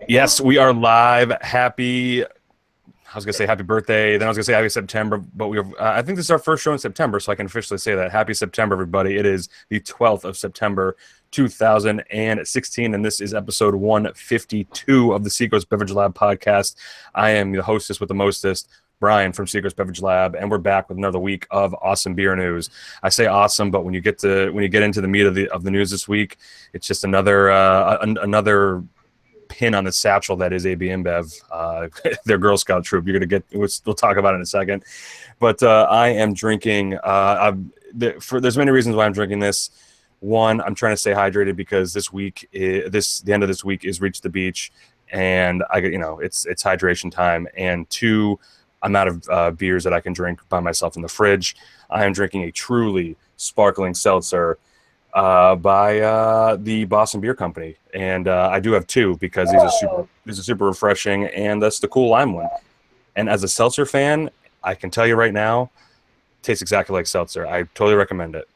Yes, we are live. I was going to say happy birthday. Then I was going to say happy September, but I think this is our first show in September, so I can officially say that. Happy September, everybody. It is the 12th of September, 2016, and this is episode 152 of the Seacoast Beverage Lab podcast. I am the hostess with the mostest, Brian from Seacoast Beverage Lab, and we're back with another week of awesome beer news. I say awesome, but when you get into the meat of the news this week, it's just another pin on the satchel that is AB InBev, their Girl Scout troop. We'll talk about it in a second. But I am drinking. There's many reasons why I'm drinking this. One, I'm trying to stay hydrated because the end of this week is Reach the Beach, and it's hydration time. And two, I'm out of beers that I can drink by myself in the fridge. I am drinking a truly sparkling seltzer by the Boston Beer Company, and I do have two because these are super refreshing, and that's the Cool Lime one. And as a seltzer fan, I can tell you right now, it tastes exactly like seltzer. I totally recommend it.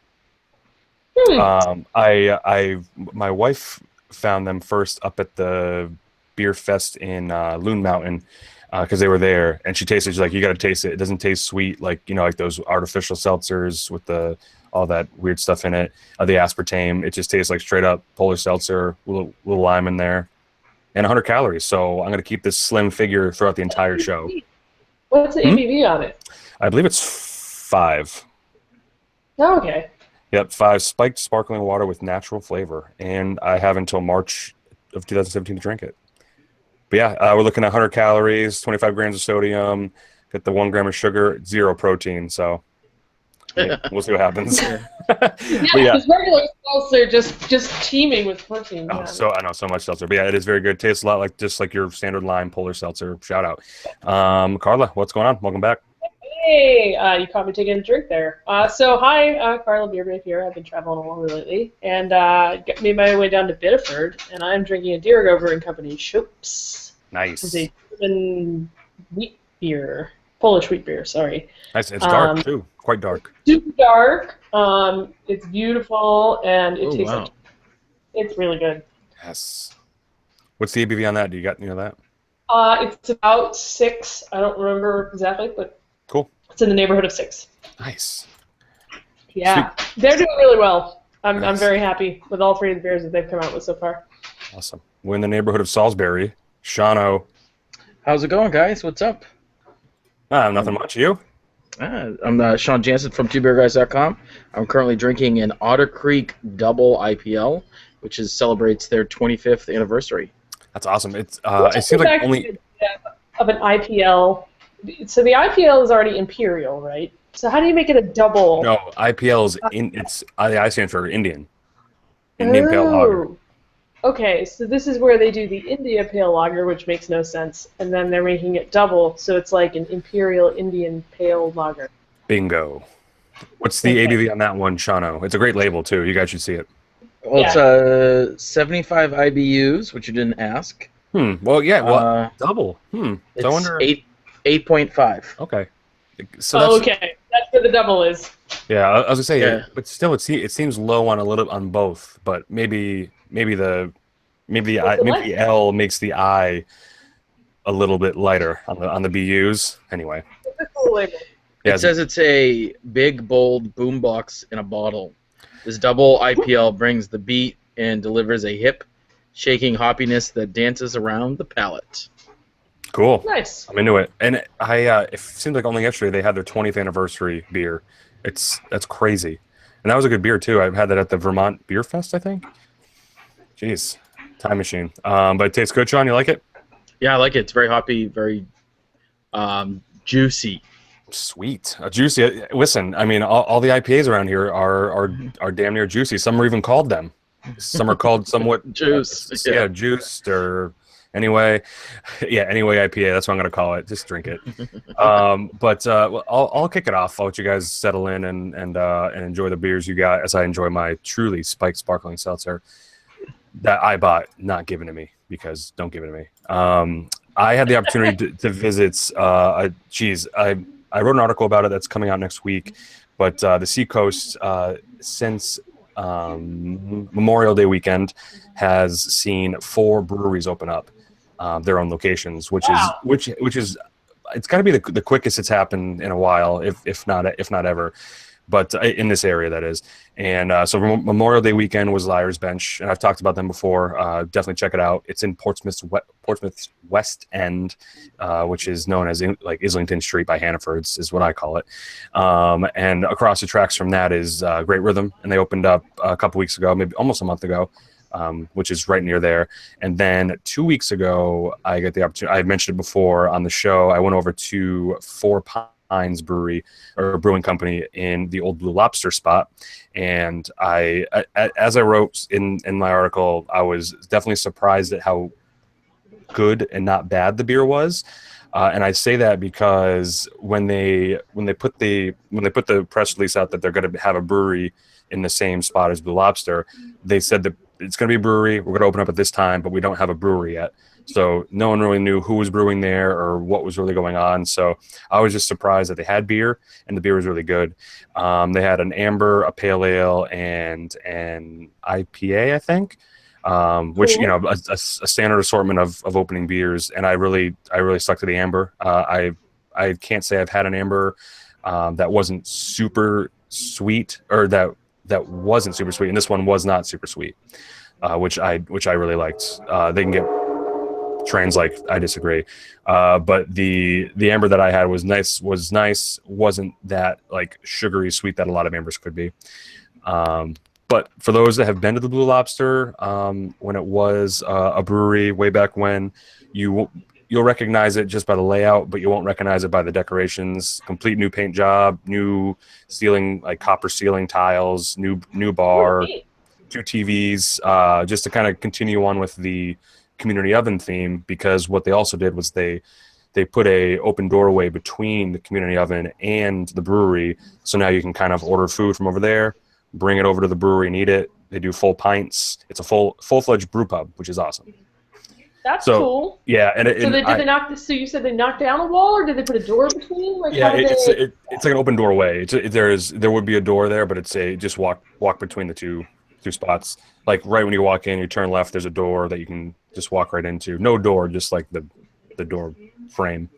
My wife found them first up at the beer fest in Loon Mountain because they were there, and she tasted. She's like, "You got to taste it. It doesn't taste sweet like those artificial seltzers with all that weird stuff in it, the aspartame. It just tastes like straight up polar seltzer, little lime in there, and 100 calories. So I'm going to keep this slim figure throughout the entire show. What's the ABV on it? I believe it's 5. Oh, okay. Yep, 5 spiked sparkling water with natural flavor, and I have until March of 2017 to drink it. But yeah, we're looking at 100 calories, 25 grams of sodium, get the 1 gram of sugar, 0 protein. So we'll see what happens. Because regular seltzer just teeming with protein. Oh, so I know so much seltzer, but yeah, it is very good. It tastes a lot like your standard lime polar seltzer. Shout out, Carla. What's going on? Welcome back. Hey, you caught me taking a drink there. Hi, Carla Beerbrave here. I've been traveling a lot lately, and made my way down to Biddeford, and I'm drinking a Diergo Brewing Company Schoeps. Nice. It's a German wheat beer, Polish wheat beer. Sorry. Nice. It's dark too. Quite dark. Super dark. It's beautiful, and it tastes like it's really good. Yes. What's the ABV on that? Do you got that? It's about 6. I don't remember exactly, but cool. It's in the neighborhood of 6. Nice. Yeah, Sweet. They're doing really well. I'm very happy with all 3 of the beers that they've come out with so far. Awesome. We're in the neighborhood of Salisbury. Shano. How's it going, guys? What's up? Nothing much. You? I'm Sean Jansen from twobeerguys.com. I'm currently drinking an Otter Creek Double IPL, which celebrates their 25th anniversary. That's awesome. It seems like only of an IPL. So the IPL is already Imperial, right? So how do you make it a double? No, IPL is I stand for Indian Pale Lager. Okay, so this is where they do the India Pale Lager, which makes no sense, and then they're making it double, so it's like an Imperial Indian Pale Lager. Bingo. What's the ABV on that one, Shano? It's a great label too. You guys should see it. Well, it's 75 IBUs, which you didn't ask. Well, yeah. Well, double. It's I wonder. 8.5. Okay. So okay. That's where the double is. Yeah, I was gonna say, but still, it seems low on both. But maybe the L makes the I a little bit lighter on the BUs. Anyway. It says it's a big, bold boombox in a bottle. This double IPL brings the beat and delivers a hip, shaking hoppiness that dances around the palate. Cool. Nice. I'm into it. And it seems like only yesterday they had their 20th anniversary beer. That's crazy. And that was a good beer too. I've had that at the Vermont Beer Fest, I think. Jeez. Time machine. But it tastes good, Sean. You like it? Yeah, I like it. It's very hoppy, very juicy. Sweet. Juicy. Listen, I mean, all the IPAs around here are damn near juicy. Some are even called them. Some are called somewhat juice. Juiced or anyway IPA. That's what I'm gonna call it. Just drink it. But I'll kick it off. I'll let you guys settle in and enjoy the beers you got as I enjoy my truly spiked sparkling seltzer that I bought, not given to me, because don't give it to me. I had the opportunity to visit. I wrote an article about it that's coming out next week, but the Seacoast since Memorial Day weekend has seen 4 breweries open up. their own locations, which Wow. is it's got to be the quickest it's happened in a while, if not ever. But in this area, that is. And so Memorial Day weekend was Liar's Bench, and I've talked about them before. Definitely check it out. It's in Portsmouth's West End, which is known as like Islington Street by Hannaford's, is what I call it. And across the tracks from that is Great Rhythm, and they opened up a couple weeks ago, maybe almost a month ago, which is right near there. And then 2 weeks ago, I got the opportunity. I mentioned it before on the show. I went over to Four Pines Brewery or Brewing Company in the old Blue Lobster spot, and as I wrote in my article, I was definitely surprised at how good and not bad the beer was. And I say that because when they put the press release out that they're going to have a brewery in the same spot as Blue Lobster, they said that it's going to be a brewery. We're going to open up at this time, but we don't have a brewery yet. So no one really knew who was brewing there or what was really going on. So I was just surprised that they had beer, and the beer was really good. They had an amber, a pale ale, and an IPA, I think, which, Cool. you know, a standard assortment of opening beers. And I really stuck to the amber. I can't say I've had an amber that wasn't super sweet, or that wasn't super sweet. And this one was not super sweet, which I really liked. They can get trends like I disagree, but the amber that I had was nice. Wasn't that like sugary sweet that a lot of ambers could be. But for those that have been to the Blue Lobster, when it was a brewery way back when, you'll recognize it just by the layout, but you won't recognize it by the decorations. Complete new paint job, new ceiling, like copper ceiling tiles, new bar, Okay. 2 TVs, just to kind of continue on with the community oven theme, because what they also did was they put a open doorway between the community oven and the brewery, so now you can kind of order food from over there, bring it over to the brewery and eat it. They do full pints. It's a full-fledged brew pub, which is awesome. That's So cool. yeah, and So they knock this? So you said they knocked down a wall, or did they put a door between? Like, yeah, how did they? it's like an open doorway. There would be a door there, but it's just walk between the two spots. Like right when you walk in, you turn left. There's a door that you can just walk right into. No door, just like the door frame.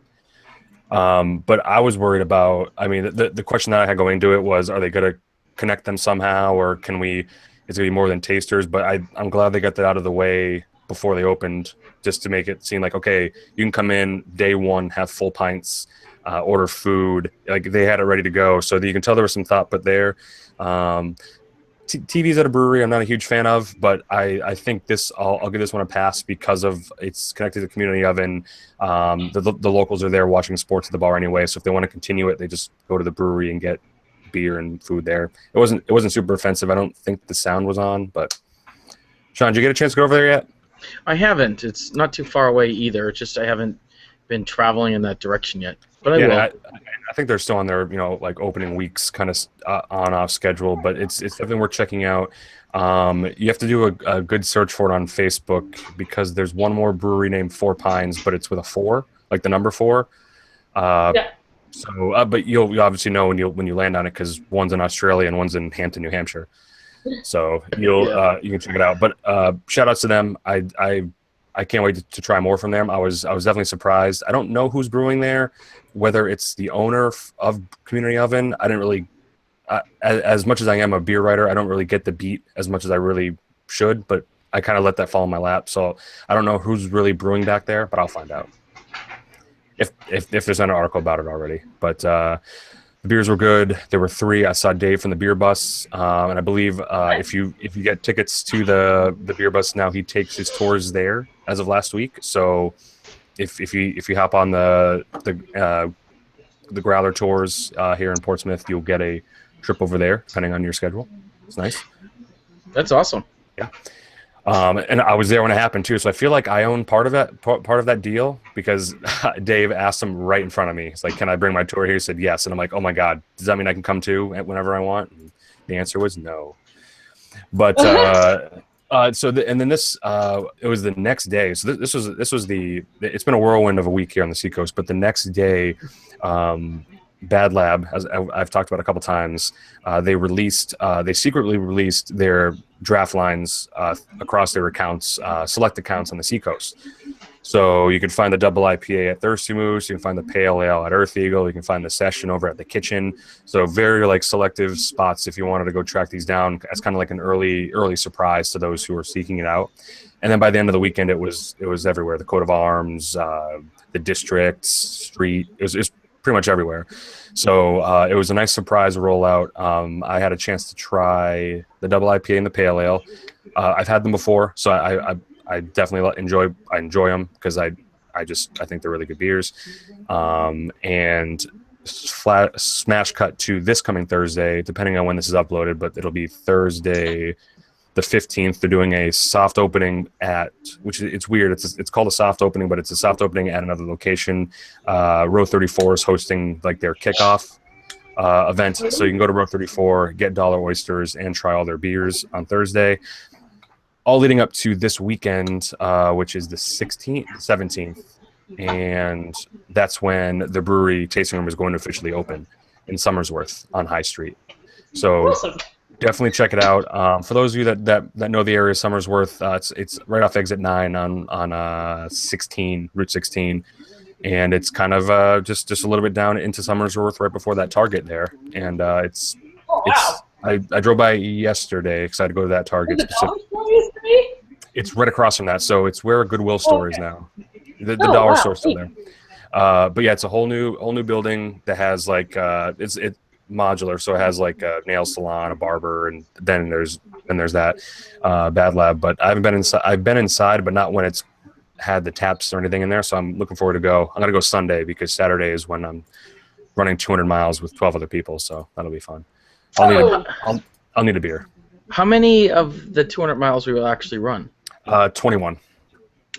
But I was worried about. I mean, the question that I had going into it was, are they going to connect them somehow, or is it going to be more than tasters? But I'm glad they got that out of the way before they opened, just to make it seem like, okay, you can come in day one, have full pints, order food. Like they had it ready to go, so that you can tell there was some thought put there. TVs at a brewery, I'm not a huge fan of, but I think I'll give this one a pass because of it's connected to the community oven. The locals are there watching sports at the bar anyway, so if they want to continue it, they just go to the brewery and get beer and food there. It wasn't super offensive. I don't think the sound was on, but Sean, did you get a chance to go over there yet? I haven't. It's not too far away either. It's just I haven't been traveling in that direction yet. But I will. I think they're still on their, like opening weeks kind of on-off schedule, but it's definitely worth checking out. You have to do a good search for it on Facebook, because there's one more brewery named Four Pines, but it's with a 4, like the number 4. Yeah. So, but you'll obviously know when you land on it, because one's in Australia and one's in Hampton, New Hampshire. So you can check it out. But shout outs to them. I can't wait to try more from them. I was definitely surprised. I don't know who's brewing there, whether it's the owner of Community Oven. I didn't really, as much as I am a beer writer, I don't really get the beat as much as I really should. But I kind of let that fall in my lap. So I don't know who's really brewing back there, but I'll find out if there's an article about it already. But the beers were good. There were 3. I saw Dave from the beer bus, and I believe if you get tickets to the beer bus now, he takes his tours there as of last week. So if you hop on the growler tours here in Portsmouth, you'll get a trip over there depending on your schedule. It's nice. That's awesome. Yeah. And I was there when it happened too, so I feel like I own part of that deal, because Dave asked him right in front of me. He's like, "Can I bring my tour here?" He said yes, and I'm like, "Oh my god, does that mean I can come too whenever I want?" And the answer was no. But then this it was the next day. So this was it's been a whirlwind of a week here on the Seacoast. But the next day, Bad Lab, as I've talked about a couple times, they secretly released their draft lines across their accounts, select accounts on the Seacoast. So you can find the double IPA at Thirsty Moose. You can find the Pale Ale at Earth Eagle. You can find the Session over at the Kitchen. So very like selective spots if you wanted to go track these down as kind of like an early surprise to those who are seeking it out. And then by the end of the weekend, it was everywhere. The Coat of Arms, the District, Street. It was pretty much everywhere. So it was a nice surprise rollout. I had a chance to try the double IPA and the Pale Ale. I've had them before, so I definitely enjoy them because I think they're really good beers. And smash cut to this coming Thursday, depending on when this is uploaded, but it'll be Thursday the 15th. They're doing a soft opening it's weird. It's called a soft opening, but it's a soft opening at another location. Row 34 is hosting like their kickoff event. So you can go to Row 34, get dollar oysters, and try all their beers on Thursday. All leading up to this weekend, which is the 17th. And that's when the brewery tasting room is going to officially open in Somersworth on High Street. So Awesome. Definitely check it out. For those of you that know the area of Somersworth, it's right off exit 9 on Route 16. And it's kind of just a little bit down into Somersworth right before that Target there. And I drove by yesterday because I had to go to that Target. It's right across from that, so it's where a Goodwill store is now. The dollar store still there. But yeah, it's a whole new building that has like it's modular, so it has like a nail salon, a barber, and then there's that Bad Lab. But I haven't been inside. I've been inside, but not when it's had the taps or anything in there. So I'm looking forward to go. I'm gonna go Sunday because Saturday is when I'm running 200 miles with 12 other people, so that'll be fun. I'll need a beer. How many of the 200 miles will you actually run? 21.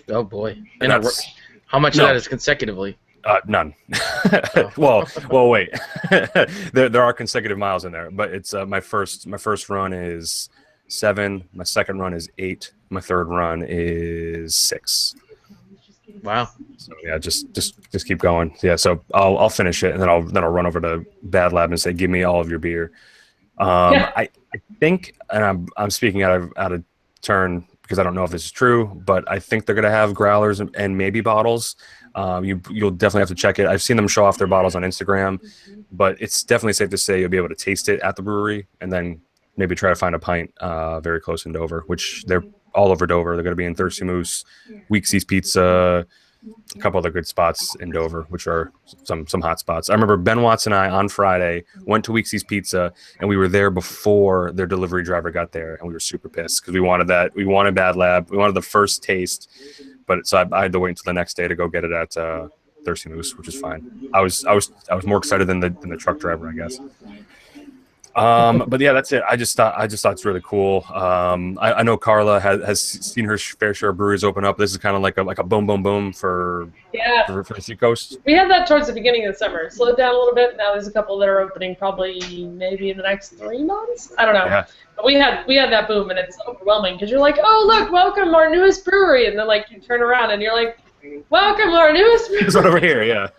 Oh boy! And how much of that is consecutively? None. well, wait. there are consecutive miles in there, but it's my first run is 7. My second run is 8. My third run is 6. Wow. So yeah, just keep going. Yeah, so I'll finish it and then I'll run over to Bad Lab and say, give me all of your beer. I think, and I'm speaking out of turn because I don't know if this is true, but I think they're gonna have growlers and maybe bottles. You'll definitely have to check it. I've seen them show off their bottles on Instagram, but it's definitely safe to say you'll be able to taste it at the brewery and then maybe try to find a pint very close in Dover, which they're all over Dover. They're going to be in Thirsty Moose, Weeksy's Pizza, a couple other good spots in Dover, which are some hot spots. I remember Ben Watts and I on Friday went to Weeksy's Pizza, and we were there before their delivery driver got there, and we were super pissed because we wanted that. We wanted Bad Lab. We wanted the first taste, but so I had to wait until the next day to go get it at Thirsty Moose, which is fine. I was more excited than the truck driver, I guess. But yeah, that's it. I just thought it's really cool. I know Carla has seen her fair share of breweries open up. This is kind of like a boom boom boom for the Seacoast. We had that towards the beginning of the summer. It slowed down a little bit. Now there's a couple that are opening probably maybe in the next 3 months. I don't know. Yeah. But we had that boom, and it's overwhelming because you're like, oh look, welcome our newest brewery, and then like you turn around and you're like, welcome our newest brewery. It's over here, yeah.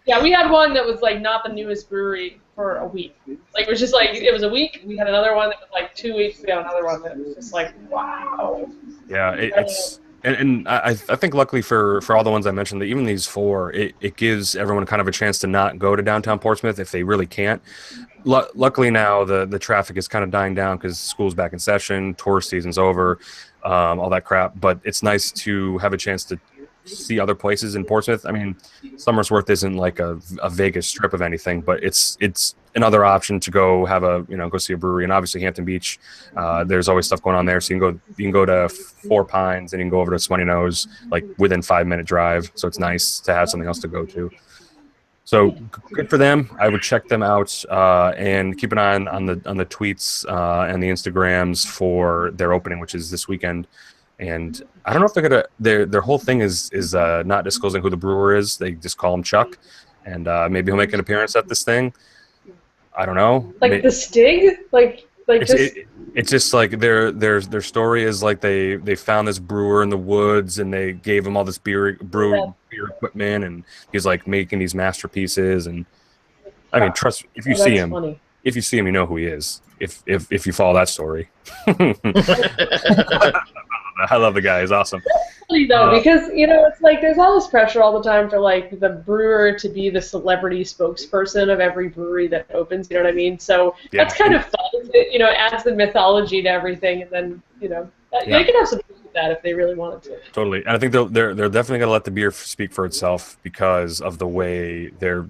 Yeah, we had one that was like not the newest brewery for a week. Like it was just like it was a week. We had another one that was like 2 weeks. We had another one that was just like wow. Yeah, it's and I think luckily for all the ones I mentioned, that even these 4, it gives everyone kind of a chance to not go to downtown Portsmouth if they really can't. Luckily now the traffic is kind of dying down because school's back in session, tourist season's over, all that crap. But it's nice to have a chance to see other places in Portsmouth. I mean, Somersworth isn't like a Vegas strip of anything, but it's another option to go have go see a brewery. And obviously Hampton Beach, there's always stuff going on there. So you can go to Four Pines and you can go over to Sweaty Nose like within 5-minute drive. So it's nice to have something else to go to. So good for them. I would check them out and keep an eye on the tweets and the Instagrams for their opening, which is this weekend. And I don't know if they're gonna. Their whole thing is not disclosing who the brewer is. They just call him Chuck, and maybe he'll make an appearance at this thing. I don't know. Like the Stig, it's just like their story is like they found this brewer in the woods and they gave him all this beer equipment and he's like making these masterpieces. And I mean, trust if you see him. Funny. If you see him, you know who he is. If you follow that story. I love the guy. He's awesome. funny though, because it's like there's all this pressure all the time for like the brewer to be the celebrity spokesperson of every brewery that opens. You know what I mean? So that's kind of fun. It adds the mythology to everything, and then they can have some fun with that if they really wanted to. Totally, and I think they're definitely gonna let the beer speak for itself because of the way they're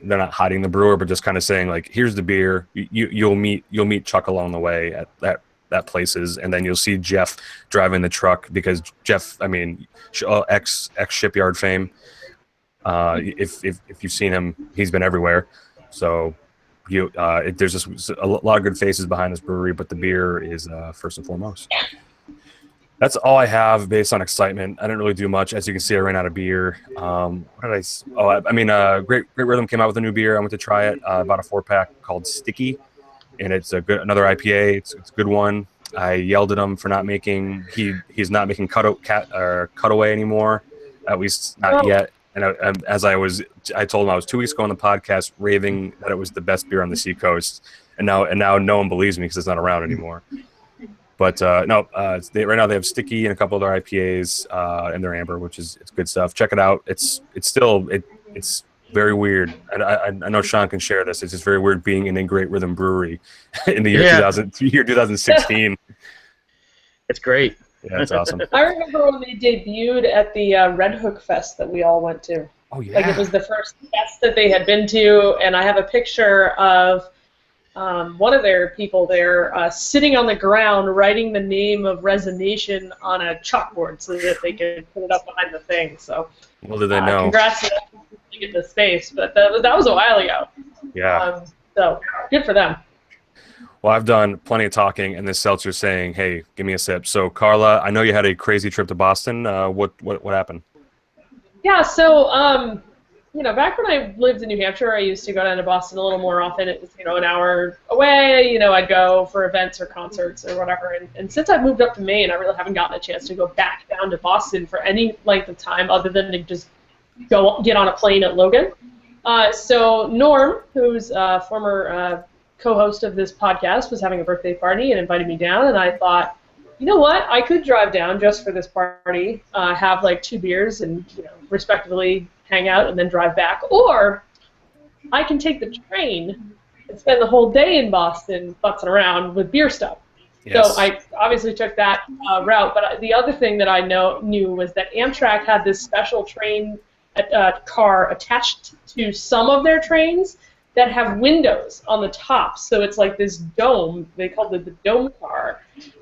not hiding the brewer, but just kind of saying like, here's the beer. You'll meet Chuck along the way at places, and then you'll see Jeff driving the truck because Jeff, I mean, ex shipyard fame. If you've seen him, he's been everywhere. So there's just a lot of good faces behind this brewery, but the beer is first and foremost. That's all I have based on excitement. I didn't really do much. As you can see, I ran out of beer. What did I? Oh, I mean, Great Rhythm came out with a new beer. I went to try it. Bought a 4-pack called Sticky, and it's another IPA. It's a good one. I yelled at him for not making. He's not making cutaway anymore, at least not yet. And I told him I was 2 weeks ago on the podcast raving that it was the best beer on the Seacoast, and now no one believes me because it's not around anymore. But right now they have Sticky and a couple other IPAs and their amber, which is good stuff. Check it out. It's very weird. And I know Sean can share this. It's just very weird being in a Great Rhythm brewery in the year 2016. It's great. Yeah, it's awesome. I remember when they debuted at the Red Hook Fest that we all went to. Oh yeah. Like it was the first fest that they had been to, and I have a picture of one of their people there sitting on the ground writing the name of Resignation on a chalkboard so that they could put it up behind the thing. So, well, did they know? Congrats to them for getting the space, but that was a while ago. Yeah. So good for them. Well, I've done plenty of talking, and this seltzer's saying, "Hey, give me a sip." So, Carla, I know you had a crazy trip to Boston. What happened? Yeah. So, back when I lived in New Hampshire, I used to go down to Boston a little more often. It was, an hour away. I'd go for events or concerts or whatever. And since I've moved up to Maine, I really haven't gotten a chance to go back down to Boston for any length of time other than to just get on a plane at Logan. So Norm, who's a former co-host of this podcast, was having a birthday party and invited me down, and I thought, you know what, I could drive down just for this party, have like 2 beers and respectively hang out and then drive back, or I can take the train and spend the whole day in Boston futzing around with beer stuff. Yes. So I obviously took that route, but the other thing that I knew was that Amtrak had this special train car attached to some of their trains that have windows on the top, so it's like this dome. They called it the dome car,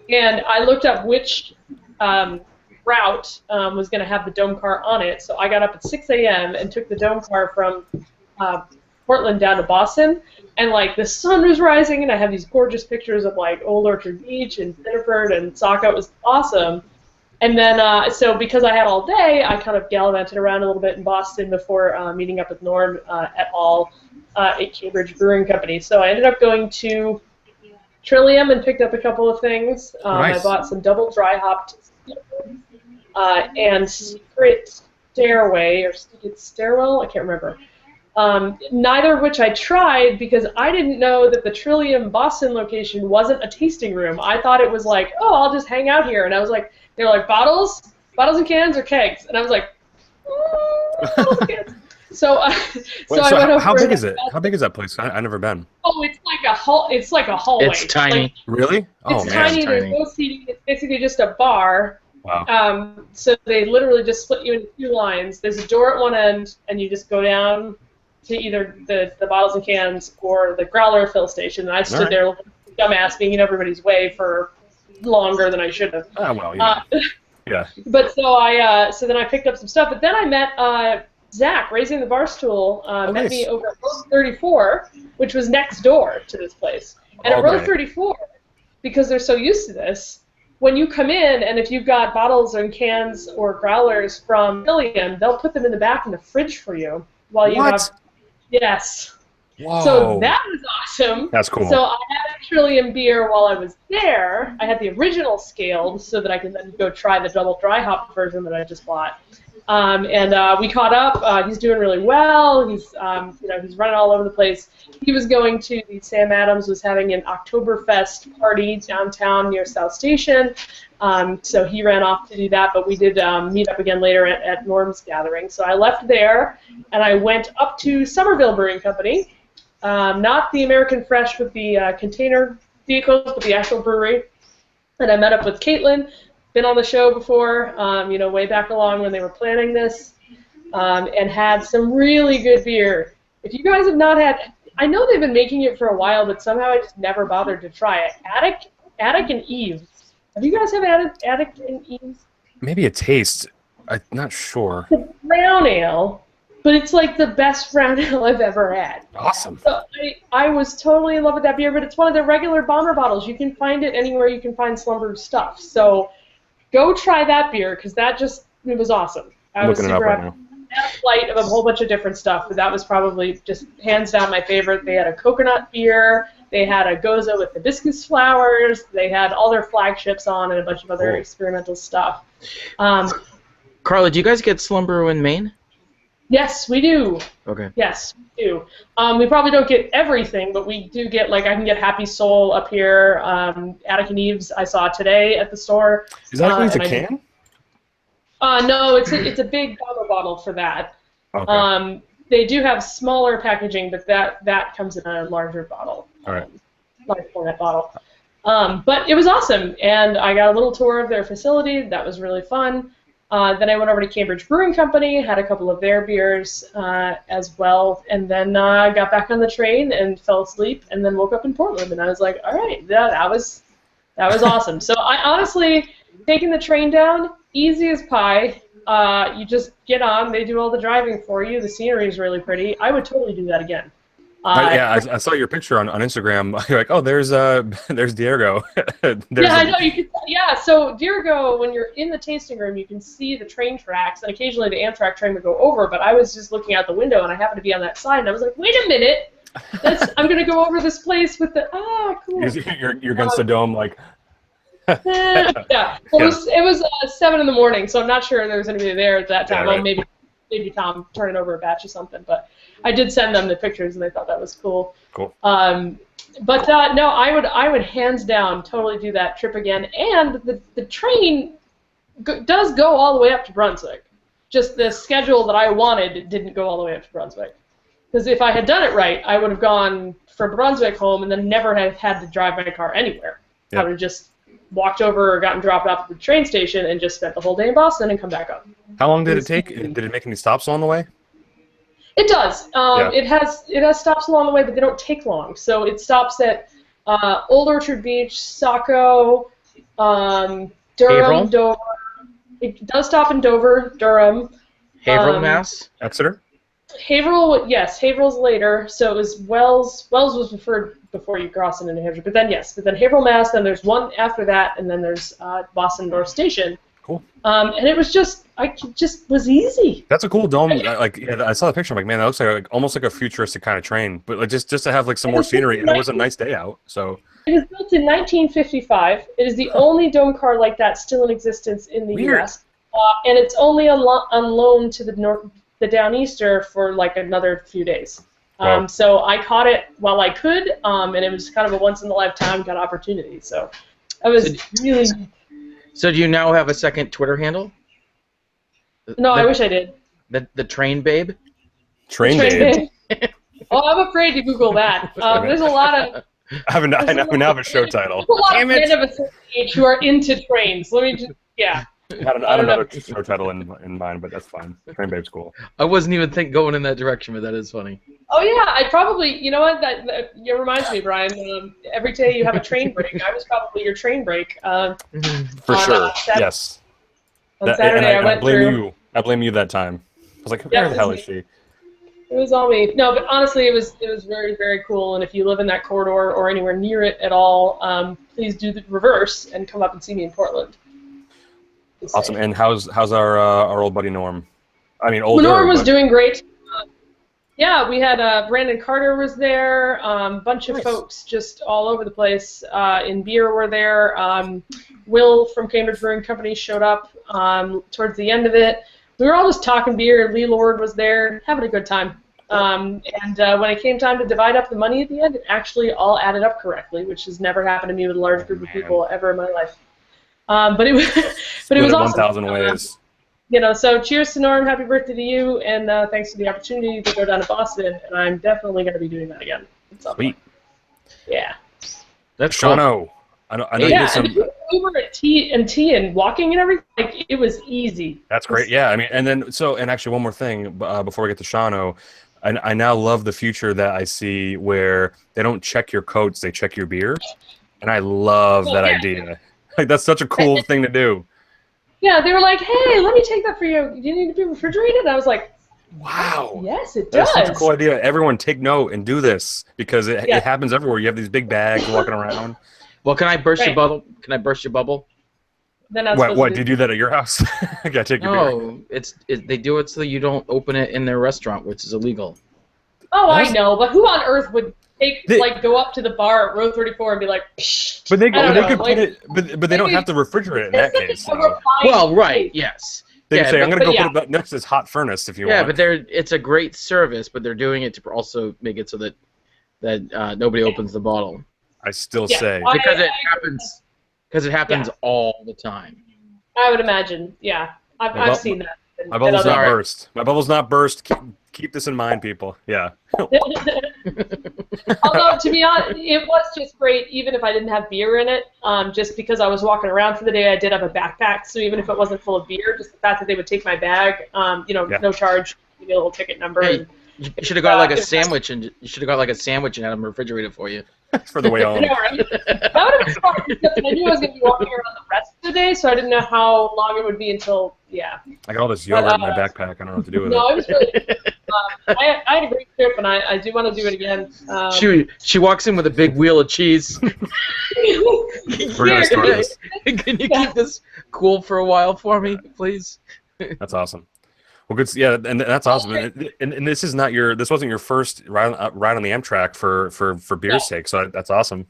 and I looked up which route was going to have the dome car on it, so I got up at 6 a.m. and took the dome car from Portland down to Boston, and like the sun was rising, and I have these gorgeous pictures of like Old Orchard Beach and Biddeford and Saco. It was awesome. And then, so because I had all day, I kind of gallivanted around a little bit in Boston before meeting up with Norm at Cambridge Brewing Company. So I ended up going to Trillium and picked up a couple of things. Nice. I bought some double dry hopped and Secret Stairway or Secret Stairwell, I can't remember. Neither of which I tried because I didn't know that the Trillium Boston location wasn't a tasting room. I thought it was like, oh, I'll just hang out here. And I was like, they were like, bottles and cans or kegs? And I was like, bottles and cans. So I went over. How big is it? How big is that place? I've never been. Oh, it's like a hallway. It's tiny. Like, really? Oh, it's man. tiny. There's no seating. It's basically just a bar. Wow. So they literally just split you into 2 lines. There's a door at one end, and you just go down to either the bottles and cans or the growler fill station. And I stood there like a dumbass being in everybody's way for longer than I should have. Oh, well, yeah. But so then I picked up some stuff. But then I met Zach, Raising the Barstool, met me over at Road 34, which was next door to this place. And at Road 34, because they're so used to this, when you come in and if you've got bottles and cans or growlers from Trillium, they'll put them in the back in the fridge for you while you have. Yes. Whoa. So that was awesome. That's cool. So I had a Trillium beer while I was there. I had the original scaled so that I could then go try the double dry hop version that I just bought. And we caught up. He's doing really well. He's he's running all over the place. He was going to Sam Adams was having an Oktoberfest party downtown near South Station, So he ran off to do that, but we did meet up again later at Norm's gathering. So I left there, and I went up to Somerville Brewing Company, not the American Fresh with the container vehicles, but the actual brewery. And I met up with Caitlin, been on the show before, way back along when they were planning this, and had some really good beer. If you guys have not had, I know they've been making it for a while, but somehow I just never bothered to try it. Attic and Eves. Have you guys had Attic and Eves? Maybe a taste. I'm not sure. It's a brown ale, but it's like the best brown ale I've ever had. Awesome. So I was totally in love with that beer, but it's one of the regular bomber bottles. You can find it anywhere you can find Slumber stuff. So go try that beer, because it was awesome. I'm looking it up right now. A flight of a whole bunch of different stuff, but that was probably just hands down my favorite. They had a coconut beer. They had a goza with hibiscus flowers. They had all their flagships on and a bunch of other experimental stuff. Carla, do you guys get Slumber in Maine? Yes, we do. Okay. Yes, we do. We probably don't get everything, but we do get, I can get Happy Soul up here. Attic and Eves I saw today at the store. Is that a can? No, it's a big bomber bottle for that. Okay. They do have smaller packaging, but that comes in a larger bottle. All right. Large format bottle. But it was awesome, and I got a little tour of their facility. That was really fun. Then I went over to Cambridge Brewing Company, had a couple of their beers as well, and then got back on the train and fell asleep, and then woke up in Portland, and I was like, all right, that was awesome. So I honestly, taking the train down, easy as pie. You just get on. They do all the driving for you. The scenery is really pretty. I would totally do that again. I saw your picture on Instagram. You're like, oh, there's Diego. I know. You can. Yeah, so Diego, when you're in the tasting room, you can see the train tracks, and occasionally the Amtrak train would go over. But I was just looking out the window, and I happened to be on that side, and I was like, wait a minute, I'm going to go over this place with the cool. You're against the dome, like. Yeah. Well, it was 7 in the morning, so I'm not sure there was anybody there at that time. Yeah, right. Well, maybe Tom turning over a batch or something, but I did send them the pictures, and they thought that was cool. Cool. But no, I would hands down totally do that trip again. And the train does go all the way up to Brunswick. Just the schedule that I wanted didn't go all the way up to Brunswick. Because if I had done it right, I would have gone from Brunswick home and then never have had to drive my car anywhere. Yep. I would have just walked over or gotten dropped off at the train station and just spent the whole day in Boston and come back up. How long did it take? Did it make any stops along the way? It does. It has stops along the way, but they don't take long. So it stops at Old Orchard Beach, Saco, Durham, Haverhill? Dover. It does stop in Dover, Durham. Haverhill, Mass? Exeter? Haverhill, yes, Haverhill's later. So it was Wells. Wells was referred before you cross into New Hampshire. But then, yes, Haverhill, Mass. Then there's one after that, and then there's Boston North Station. Cool. And it was just was easy. That's a cool dome. I saw the picture. I'm like, man, that looks like almost like a futuristic kind of train. But just to have some more scenery, and it was a nice day out. So it was built in 1955. It is the only dome car like that still in existence in the U.S. And it's only on loan to the Downeaster for another few days. Wow. So I caught it while I could, and it was kind of a once in a lifetime kind of opportunity. So I was really. So do you now have a second Twitter handle? No, I wish I did. The Train Babe? Train Babe. Oh, I'm afraid to Google that. There's a lot of. I now have a show title. There's a lot of men of a age who are into trains. Let me just, yeah. I had another show title in mind, but that's fine. Train Babe's cool. I wasn't even going in that direction, but that is funny. Oh yeah, I probably. You know what? That it reminds me, Brian. Every day you have a train break. I was probably your train break. For sure. Yes. On Saturday, I went through. I blame you that time. I was like, where the hell is she? It was all me. No, but honestly, it was very, very cool. And if you live in that corridor or anywhere near it at all, please do the reverse and come up and see me in Portland. Awesome. And how's our old buddy Norm? I mean, older. Norm was doing great. Yeah, we had Brandon Carter was there. Bunch of folks just all over the place. In beer were there. Will from Cambridge Brewing Company showed up towards the end of it. We were all just talking beer. Lee Lord was there, having a good time. And when it came time to divide up the money at the end, it actually all added up correctly, which has never happened to me with a large group of people ever in my life. But it was but it was awesome. 1,000 ways. So cheers to Norm, happy birthday to you, and thanks for the opportunity to go down to Boston, and I'm definitely going to be doing that again. Sweet. Yeah. That's Shano. I know you did some. Uber at tea and walking and everything, like, it was easy. That's great. Yeah, I mean, and actually one more thing before we get to Shano. I now love the future that I see where they don't check your coats, they check your beer, and I love that idea. Like, that's such a cool thing to do. Yeah, they were like, "Hey, let me take that for you. Do you need to be refrigerated?" And I was like, "Wow, yes, it does." That's such a cool idea. Everyone, take note and do this because it happens everywhere. You have these big bags walking around. Well, can I burst your bubble? Can I burst your bubble? What? Did you do that at your house? I gotta take your beer. They do it so you don't open it in their restaurant, which is illegal. Oh, I know, but who on earth would go up to the bar at row 34 and be like, psh, but they could put it, but they don't have to refrigerate it in that case. Well, right, yes. They can say, I'm going to go put it next to this hot furnace if you want. Yeah, but it's a great service, but they're doing it to also make it so that nobody opens the bottle. I still say. Because it happens all the time. I would imagine, yeah. I've seen that. My bubble's not burst. My bubble's not burst. Keep this in mind, people. Yeah. Although, to be honest, it was just great, even if I didn't have beer in it. Just because I was walking around for the day, I did have a backpack, so even if it wasn't full of beer, just the fact that they would take my bag, no charge, give me a little ticket number. Hey, you should have got like a sandwich, and had them refrigerate it for you. For the way home. That would have been fun, except I knew I was going to be walking around the rest of the day, so I didn't know how long it would be until, I got all this yogurt in my backpack. I don't know what to do with it. No, it was really I had a great trip, and I do want to do it again. She walks in with a big wheel of cheese. We're going to start this. Can you keep this cool for a while for me, please? That's awesome. Well, good. Yeah, and that's awesome. And this wasn't your first ride on the Amtrak for beer's sake. So that's awesome.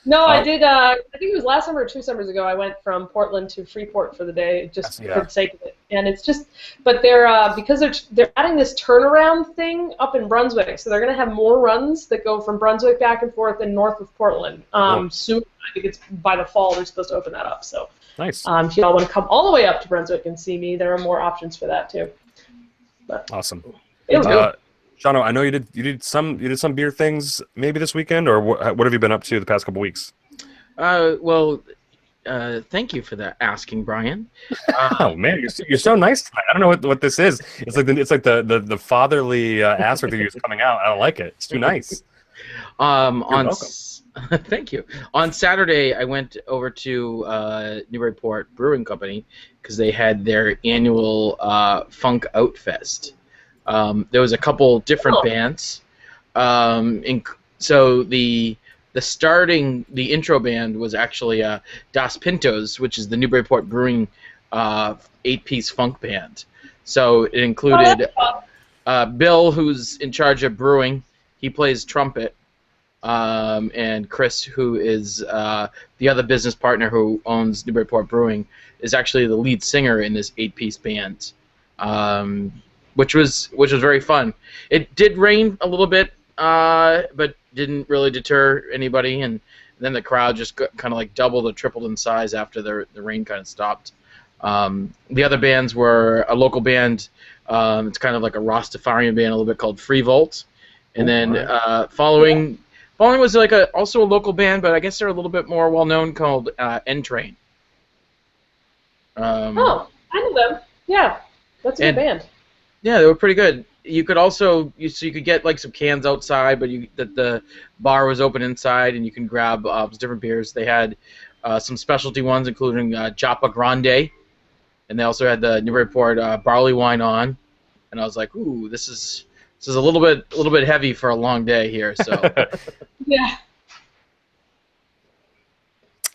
No, I did. I think it was last summer or 2 summers ago. I went from Portland to Freeport for the day, just for the sake of it. And it's just, but they're because they're adding this turnaround thing up in Brunswick, so they're going to have more runs that go from Brunswick back and forth and north of Portland. Soon, I think it's by the fall they're supposed to open that up. So nice. If y'all want to come all the way up to Brunswick and see me, there are more options for that too. But awesome. Shano, I know you did some beer things maybe this weekend, or what have you been up to the past couple weeks? Thank you for that asking, Brian. Oh man, you're so nice tonight. I don't know what this is. It's like the fatherly aspect of you is coming out. I don't like it. It's too nice. Thank you. On Saturday, I went over to Newburyport Brewing Company because they had their annual Funk Out Fest. There was a couple different bands. So the intro band was actually Das Pintos, which is the Newburyport Brewing 8-piece funk band. So it included Bill, who's in charge of brewing. He plays trumpet. And Chris, who is the other business partner who owns Newburyport Brewing, is actually the lead singer in this 8-piece band, which was very fun. It did rain a little bit, but didn't really deter anybody, and then the crowd just kind of like doubled or tripled in size after the rain kind of stopped. The other bands were a local band. It's kind of like a Rastafarian band, a little bit called Free Volt, and then following was like also a local band, but I guess they're a little bit more well known, called N Train. I know them. Yeah, that's a good band. Yeah, they were pretty good. You could also you could get like some cans outside, but the bar was open inside, and you can grab different beers. They had some specialty ones, including Japa Grande, and they also had the Newburyport barley wine on. And I was like, ooh, this is a little bit heavy for a long day here. So yeah.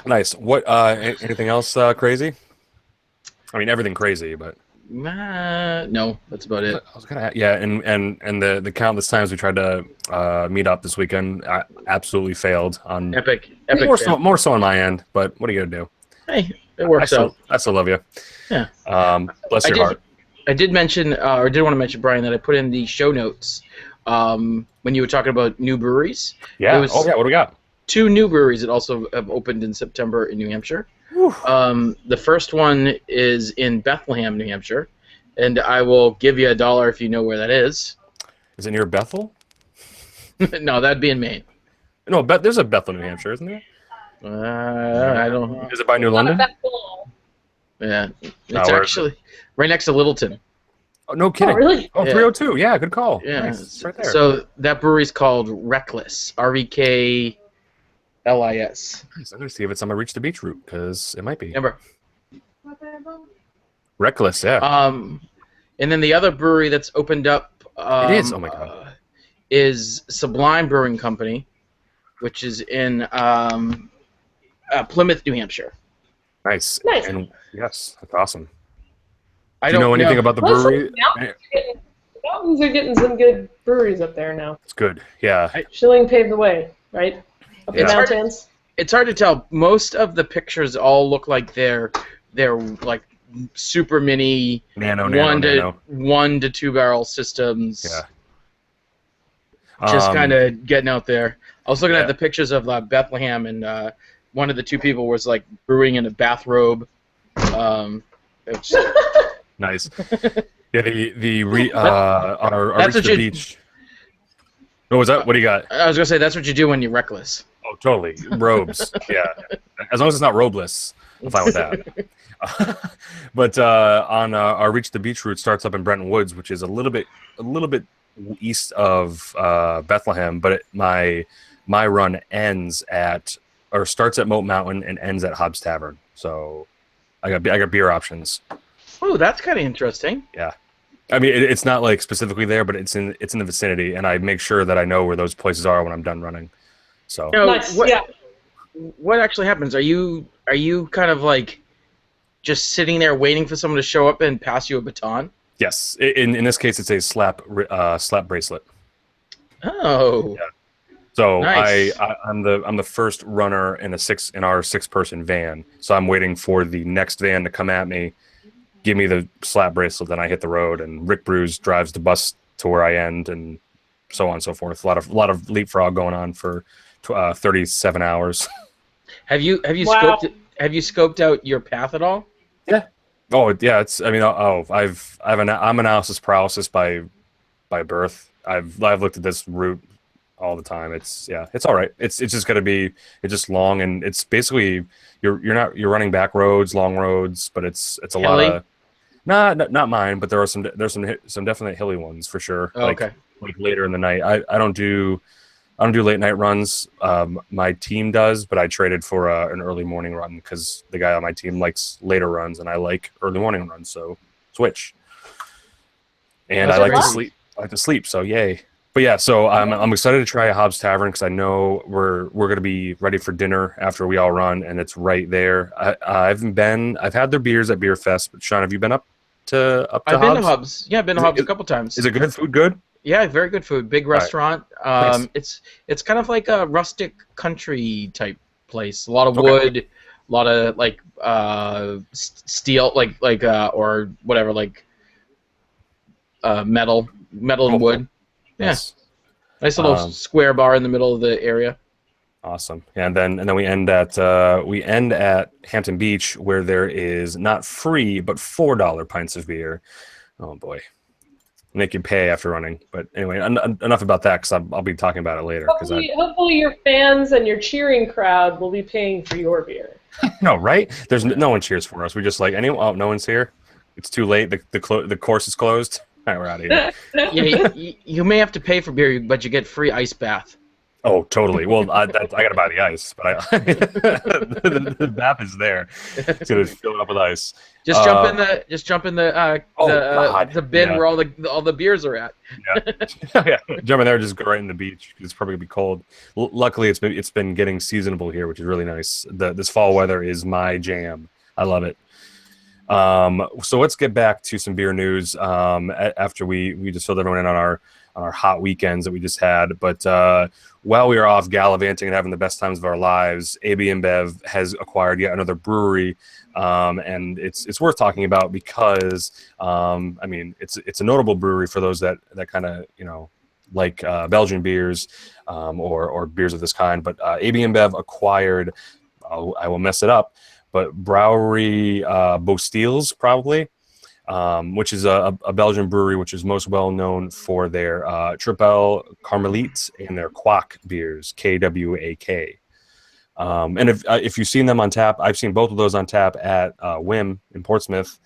Nice. What? Anything else crazy? I mean, everything crazy, but. No, that's about it. I was gonna, and the countless times we tried to meet up this weekend, I absolutely failed on epic more so on my end, but what are you gonna do? Hey, it works out. I still love you. Yeah. Bless your heart. I did mention, or did want to mention, Brian, that I put in the show notes when you were talking about new breweries. Yeah. What do we got? 2 new breweries that also have opened in September in New Hampshire. Whew. The first one is in Bethlehem, New Hampshire, and I will give you $1 if you know where that is. Is it near Bethel? No, that'd be in Maine. No, there's a Bethel, New Hampshire, isn't there? I don't. Is it by New London? Yeah, it's where is actually right next to Littleton. Oh, no kidding. Oh, really? Oh, Yeah. 302. Yeah, good call. Yeah, Nice. It's right there. so that brewery's called Reckless. REKLIS. Nice. I'm gonna see if it's on my Reach the Beach route because it might be. Remember? Reckless, yeah. And then the other brewery that's opened up. It is. Oh my god. Is Sublime Brewing Company, which is in Plymouth, New Hampshire. Nice. Nice. And yes, that's awesome. I Do you don't know anything about the brewery? Mountains are getting some good breweries up there now. It's good. Yeah. Schilling paved the way, right? Up the Yeah. mountains. It's hard to tell. Most of the pictures all look like they're like super mini Nano. 1 to 2 barrel systems. Yeah. Just kind of getting out there. I was looking Yeah. at the pictures of Bethlehem, and one of the two people was like brewing in a bathrobe. It's, Nice. Yeah, on our That's Reach what the Beach. What was that? What do you got? I was gonna say that's what you do when you're reckless. Oh, totally. Robes. Yeah. As long as it's not robeless, I'm fine with that. But on our Reach the Beach route starts up in Brenton Woods, which is a little bit east of Bethlehem, but my run starts at Moat Mountain and ends at Hobbs Tavern. So I got beer options. Oh, that's kind of interesting. Yeah. I mean, it's not like specifically there, but it's in the vicinity, and I make sure that I know where those places are when I'm done running. So Nice. Yeah. What actually happens? Are you kind of like just sitting there waiting for someone to show up and pass you a baton? yes, in this case, it's a slap bracelet. Oh. Yeah. So Nice. I'm the first runner in our 6-person van. So I'm waiting for the next van to come at me, give me the slap bracelet, then I hit the road, and Rick Brews drives the bus to where I end, and so on and so forth. A lot of leapfrog going on for 37 hours. Have you Wow. scoped out your path at all? Yeah. Oh yeah. I'm analysis paralysis by birth. I've looked at this route all the time. It's all right. It's just long, and it's basically you're running back roads, long roads, but it's a lot Hilly? of not mine, but there's some definite hilly ones for sure. Oh, okay. Like later in the night. I don't do late night runs. My team does, but I traded for an early morning run because the guy on my team likes later runs, and I like early morning runs. So switch. And That's I like to great. sleep. I like to sleep. So yay. But yeah, so I'm excited to try a Hobbs Tavern because I know we're gonna be ready for dinner after we all run, and it's right there. I've had their beers at Beer Fest. But Sean, have you been up to I've Hobbs? been to Hubs. Yeah, I've been to Is it- Hubs a couple times. Is it good? Food good? Yeah, very good food. Big right. restaurant. Nice. It's kind of like a rustic country type place. A lot of Okay. wood, a lot of like steel, or whatever, like metal and wood. Yeah, Yes. nice little Um, square bar in the middle of the area. Awesome. Yeah, and then we end at Hampton Beach, where there is not free but $4 pints of beer. Oh boy, make you pay after running. But anyway, enough about that because I'll be talking about it later. Hopefully your fans and your cheering crowd will be paying for your beer. No, right? There's no one cheers for us. We just like anyone. Oh, no one's here. It's too late. The course is closed. All right, we're out of here. Yeah, you may have to pay for beer, but you get free ice bath. Oh, totally. Well, I got to buy the ice, but the bath is there. It's gonna fill it up with ice. Just jump in the God, the bin yeah. where all the beers are at. Yeah, jump in there, just go right in the beach. It's probably gonna be cold. Luckily, it's been getting seasonable here, which is really nice. This fall weather is my jam. I love it. So let's get back to some beer news. After we just filled everyone in on our hot weekends that we just had, but while we were off gallivanting and having the best times of our lives, AB InBev has acquired yet another brewery, and it's worth talking about because I mean it's a notable brewery for those that kind of like Belgian beers or beers of this kind. But AB InBev acquired, I will mess it up, but Brewery Bostiels probably, which is a Belgian brewery which is most well known for their Triple Carmelite and their Kwak beers, KWAK. And if you've seen them on tap, I've seen both of those on tap at Whim in Portsmouth.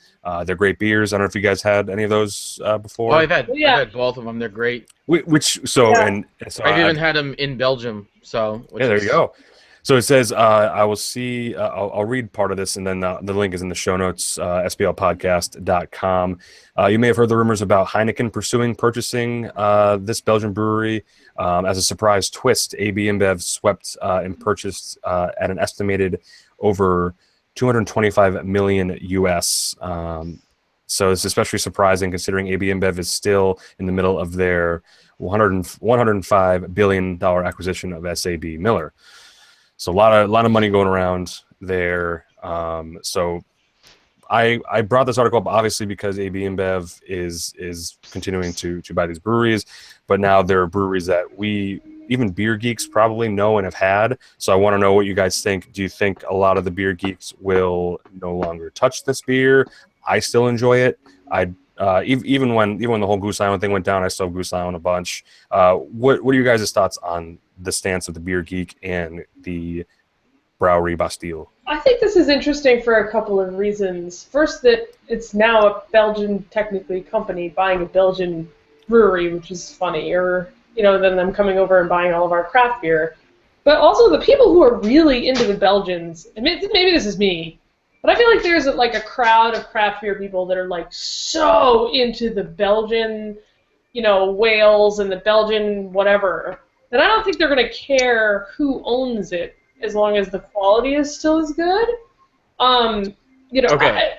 They're great beers. I don't know if you guys had any of those before. Oh, I've had both of them. They're great. So I've even had them in Belgium. So there you go. So it says, I will see, I'll read part of this, and then the link is in the show notes, splpodcast.com. You may have heard the rumors about Heineken purchasing this Belgian brewery. As a surprise twist, AB InBev swept and purchased at an estimated over 225 million US. So it's especially surprising considering AB InBev is still in the middle of their $105 billion acquisition of SAB Miller. So a lot of money going around there. So I brought this article up obviously because AB InBev is continuing to buy these breweries, but now there are breweries that even beer geeks probably know and have had. So I want to know what you guys think. Do you think a lot of the beer geeks will no longer touch this beer? I still enjoy it. Even when the whole Goose Island thing went down, I still Goose Island a bunch. What are you guys' thoughts on the stance of the beer geek and the Brewery Bastille? I think this is interesting for a couple of reasons. First, that it's now a Belgian, technically, company buying a Belgian brewery, which is funny, or than them coming over and buying all of our craft beer. But also the people who are really into the Belgians, and maybe this is me, but I feel like there's a crowd of craft beer people that are so into the Belgian, Wales and the Belgian whatever, that I don't think they're going to care who owns it as long as the quality is still as good. Okay.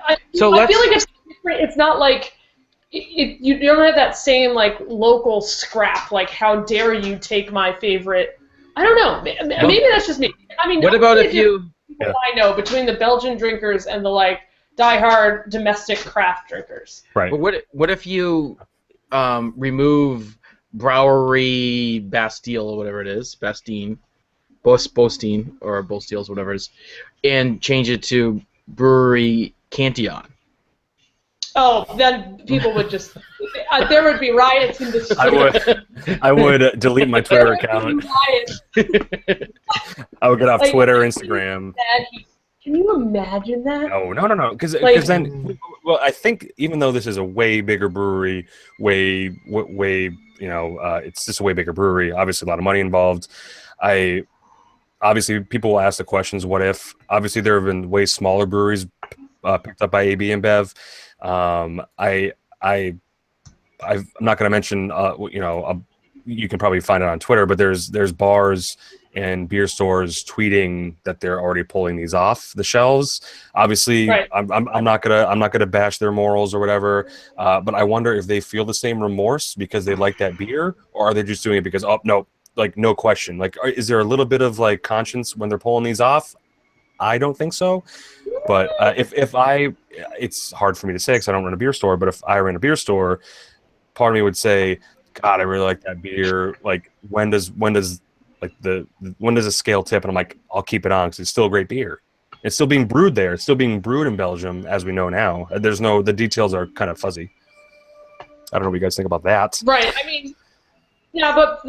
I feel like it's different. It's not like you don't have that same local scrap. How dare you take my favorite? I don't know. Maybe that's just me. I mean, what about if you? I know between the Belgian drinkers and the diehard domestic craft drinkers. Right. But what if you remove Brewery Bastille or whatever it is, Bastille, Bostine or Bostiels, whatever it is, and change it to Brewery Cantillon? Oh, then people would just there would be riots in the street. I would delete my Twitter account. I would get off Twitter, Instagram. Can you imagine that? No. Because then, I think even though this is a way bigger brewery, it's just a way bigger brewery. Obviously, a lot of money involved. Obviously, people will ask the questions, what if? Obviously, there have been way smaller breweries picked up by AB InBev. I'm not going to mention, you can probably find it on Twitter, but there's bars and beer stores tweeting that they're already pulling these off the shelves. Obviously, right. I'm not gonna bash their morals or whatever, but I wonder if they feel the same remorse because they like that beer, or are they just doing it because no question. Is there a little bit of conscience when they're pulling these off? I don't think so. But it's hard for me to say because I don't run a beer store. But if I ran a beer store, part of me would say, God, I really like that beer. When does a scale tip? And I'm like, I'll keep it on because it's still a great beer. It's still being brewed there. It's still being brewed in Belgium, as we know now. The details are kind of fuzzy. I don't know what you guys think about that. Right. I mean, yeah, but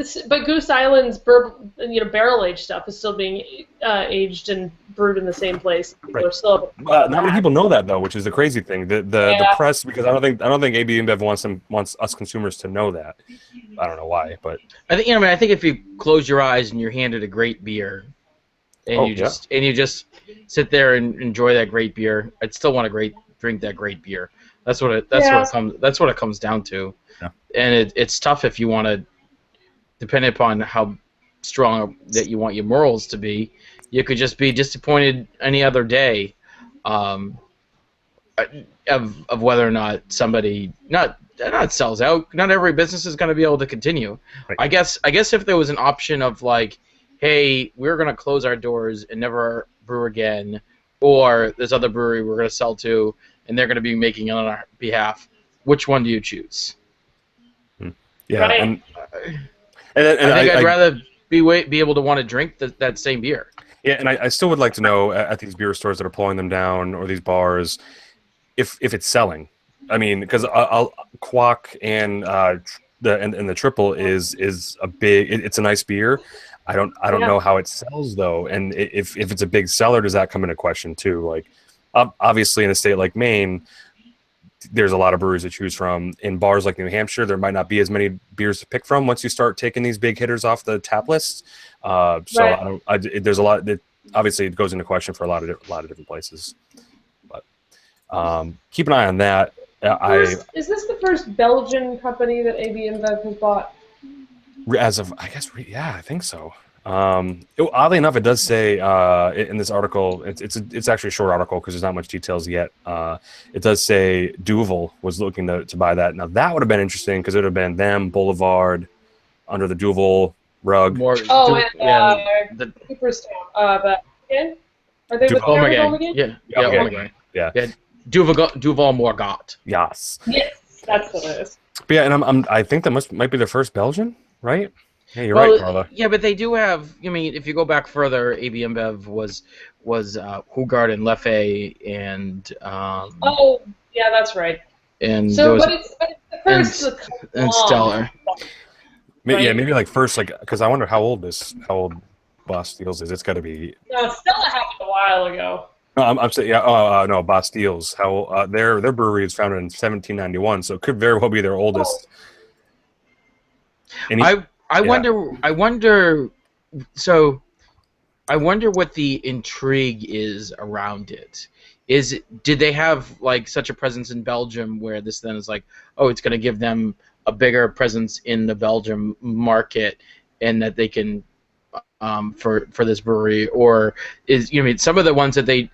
Goose Island's barrel aged stuff is still being aged and brewed in the same place. People right. are still not many people know that though, which is the crazy thing. The press, because I don't think AB InBev wants us consumers to know that. I don't know why, but I think if you close your eyes and you're handed a great beer, and you just sit there and enjoy that great beer, I'd still want to drink that great beer. That's what it comes down to. Yeah. And it's tough if you want to. Depending upon how strong that you want your morals to be, you could just be disappointed any other day of whether or not somebody not sells out. Not every business is going to be able to continue. Right. I guess if there was an option of hey, we're going to close our doors and never brew again, or this other brewery we're going to sell to and they're going to be making it on our behalf, which one do you choose? Yeah. Right. And I think I'd rather be able to want to drink that same beer. Yeah, and I still would like to know at these beer stores that are pulling them down or these bars if it's selling. I mean, because Quack and the triple is a big. It's a nice beer. I don't know how it sells though, and if it's a big seller, does that come into question too? Like, obviously in a state like Maine, there's a lot of breweries to choose from. In bars like New Hampshire, there might not be as many beers to pick from once you start taking these big hitters off the tap list. So Right. there's a lot that obviously it goes into question for a lot of different places. But keep an eye on that. Is this the first Belgian company that AB InBev has bought? As of I guess yeah, I think so. Oddly enough, it does say in this article, it's actually a short article because there's not much details yet. It does say Duvel was looking to buy that. Now that would have been interesting because it would have been them, Boulevard, under the Duvel rug. And Cooperstown. But again, are they with Ommegang. again? Yeah, Ommegang. Yeah. Duval Morgat. Yes. Yes, that's what it is. But yeah, and I think that might be the first Belgian, right? Yeah, you're right, Carla. Yeah, but they do have. I mean, if you go back further, AB InBev was Hugard and Leffe and. Oh, yeah, that's right. And so, but it's the first and Stellar. Right? Yeah, maybe like first, like because I wonder how old Bastiles is. It's got to be. No, Stella happened a while ago. No, I'm saying yeah. No, Bastiles. How their brewery is founded in 1791, so it could very well be their oldest. I wonder. So, I wonder what the intrigue is around it. Did they have like such a presence in Belgium where this then is like, oh, it's going to give them a bigger presence in the Belgium market, and that they can for this brewery, or some of the ones that they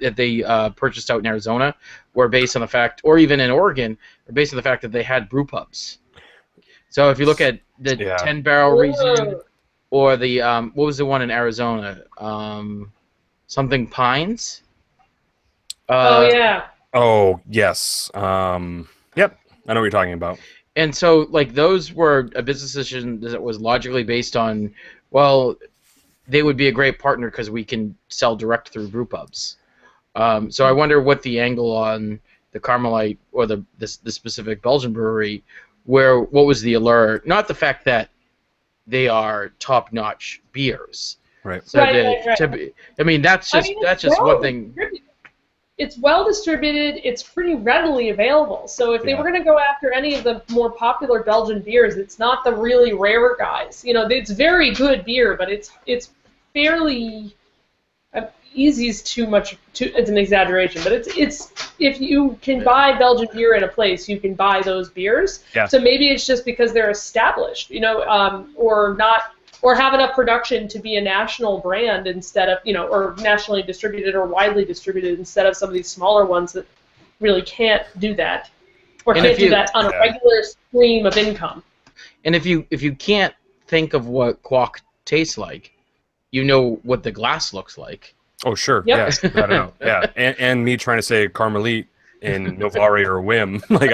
purchased out in Arizona were based on the fact, or even in Oregon, were based on the fact that they had brew pubs. So if you look at the 10-barrel Riesling, or the what was the one in Arizona? Something Pines. Oh yeah. Oh yes. Yep. I know what you're talking about. And so, like, those were a business decision that was logically based on, well, they would be a great partner because we can sell direct through brew pubs. So I wonder what the angle on the Carmelite or the specific Belgian brewery, what was the allure? Not the fact that they are top-notch beers. Right. So right. I mean, that's just one thing. It's well distributed. It's pretty readily available. So if they were going to go after any of the more popular Belgian beers, it's not the really rare guys. It's very good beer, but it's fairly easy is too much. It's an exaggeration, but it's if you can buy Belgian beer in a place, you can buy those beers. Yeah. So maybe it's just because they're established, or not. Or have enough production to be a national brand instead of, or nationally distributed or widely distributed instead of some of these smaller ones that really can't do that, or can't do that on a regular stream of income. And if you can't think of what Quack tastes like, you know what the glass looks like. Oh sure, yep. Yeah, I don't know, yeah, and me trying to say Carmelite in Novare or Whim, like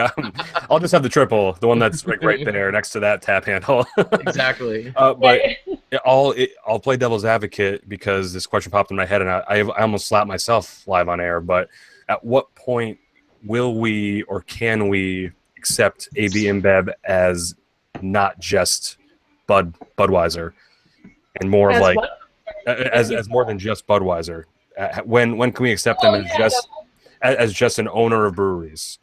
I'll just have the triple, the one that's like right there next to that tap handle. Exactly. But I'll play devil's advocate because this question popped in my head and I almost slapped myself live on air. But at what point will we or can we accept AB InBev as not just Budweiser and more of like as more than just Budweiser? When can we accept them as just an owner of breweries?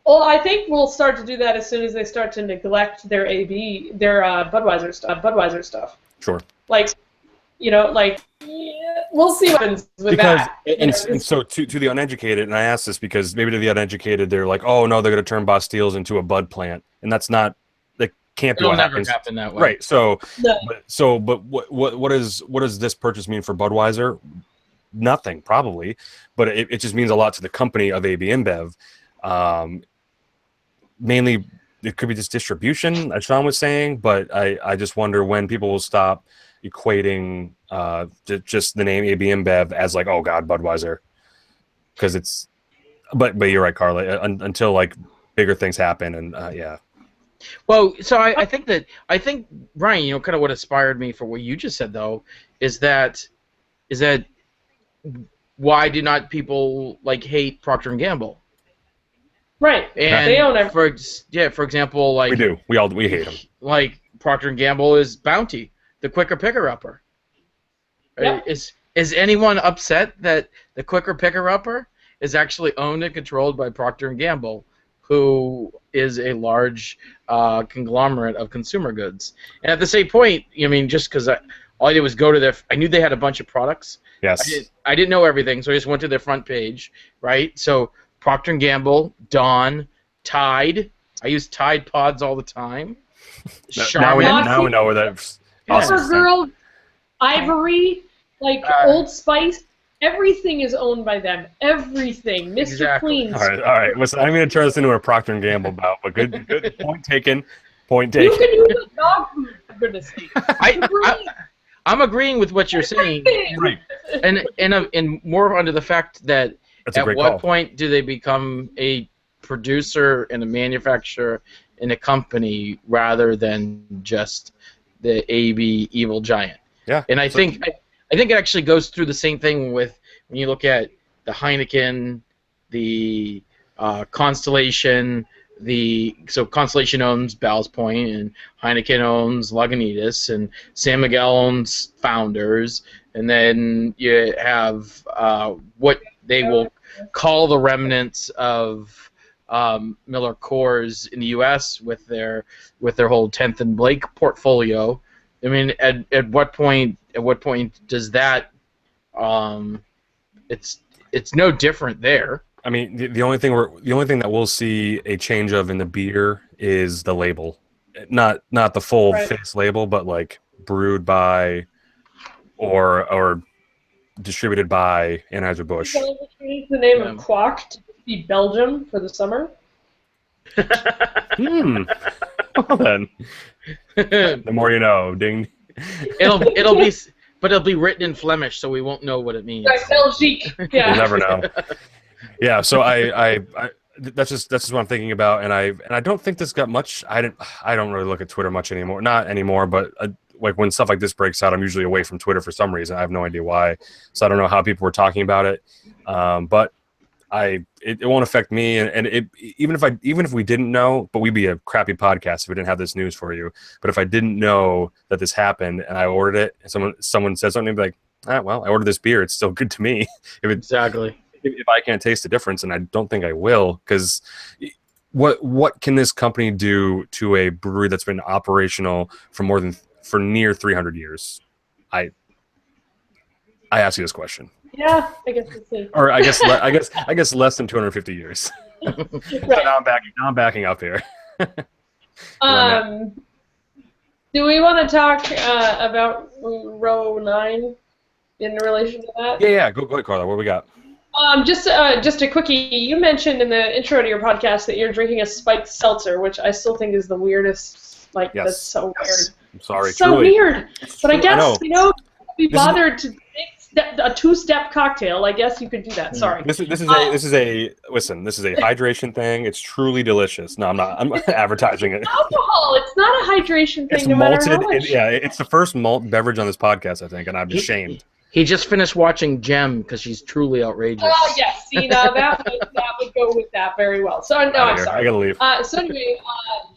Well, I think we'll start to do that as soon as they start to neglect their Budweiser stuff. Sure. We'll see what happens with that. And so to the uneducated, and I ask this because maybe to the uneducated, they're like, oh no, they're going to turn Bastiles into a Bud plant, and that's not. That can't be what happens. It'll never happen that way. Right. So, no. But what does this purchase mean for Budweiser? Nothing, probably, but it just means a lot to the company of AB InBev. Mainly, it could be just distribution, as Sean was saying, but I just wonder when people will stop equating just the name AB InBev as like, oh God, Budweiser, because it's. But you're right, Carla. Until like bigger things happen, and yeah. Well, so I think Ryan, kind of what inspired me for what you just said though, is that is that why do not people like hate Procter and Gamble? Right. And they own everything. for example, like We do. We hate them. Like Procter and Gamble is Bounty, the quicker picker upper. Yep. Is anyone upset that the quicker picker upper is actually owned and controlled by Procter and Gamble, who is a large conglomerate of consumer goods? And at the same point, I mean, just because all I did was go to I knew they had a bunch of products. Yes. I didn't know everything, so I just went to their front page, right? So Procter and Gamble, Dawn, Tide. I use Tide Pods all the time. Now we Charmin. know where that's. CoverGirl, Ivory, like Old Spice. Everything is owned by them. Everything. Mr. Exactly. Clean. All right. Listen, I'm going to turn this into a Procter and Gamble bout, but good point taken. Point taken. You can use a dog food, for goodness sake. I'm agreeing with what you're saying, Right. and more under the fact that That's a at great what call. point do they become a producer and a manufacturer in a company rather than just the AB evil giant? Yeah. And I think it actually goes through the same thing with when you look at the Heineken, the Constellation. So Constellation owns Ballast Point, and Heineken owns Lagunitas, and San Miguel owns Founders, and then you have what they will call the remnants of Miller Coors in the U.S. with their whole 10th and Blake portfolio. I mean, at what point does that? It's no different there. I mean, the only thing that we'll see a change of in the beer is the label, not the full face label, but like brewed by or distributed by Anheuser-Busch. Can you change the name of Quack to be Belgium for the summer? Well then, the more you know. Ding. It'll be written in Flemish, so we won't know what it means. Right, Belgique. Yeah. You'll never know. Yeah, so I that's just what I'm thinking about, and I don't think this got much. I don't really look at Twitter much anymore. Not anymore, but like when stuff like this breaks out, I'm usually away from Twitter for some reason. I have no idea why. So I don't know how people were talking about it. But it won't affect me, and even if we didn't know, but we'd be a crappy podcast if we didn't have this news for you. But if I didn't know that this happened and I ordered it, and someone said something, I'd be like, well, I ordered this beer. It's still good to me. Exactly. If I can't taste the difference, and I don't think I will, because what can this company do to a brewery that's been operational for near 300 years? I ask you this question. Yeah, I guess we'll see. Or I guess less than 250 years. Right. So now I'm backing up here. Do we want to talk about row 9 in relation to that? Yeah. Go ahead, Carla. What we got? Just a quickie. You mentioned in the intro to your podcast that you're drinking a spiked seltzer, which I still think is the weirdest. Like, Yes. That's so weird. I'm sorry. So truly. weird. But I guess, be This is- bothered to make a two-step cocktail. I guess you could do that. Sorry. This is a hydration thing. It's truly delicious. No, I'm not. I'm advertising it. Alcohol. It's not a hydration thing, It's no matter how malted. much. It's the first malt beverage on this podcast, I think, and I'm ashamed. He just finished watching Gem because she's truly outrageous. Oh yes, see now that would go with that very well. So no, I'm sorry. I gotta leave. So anyway,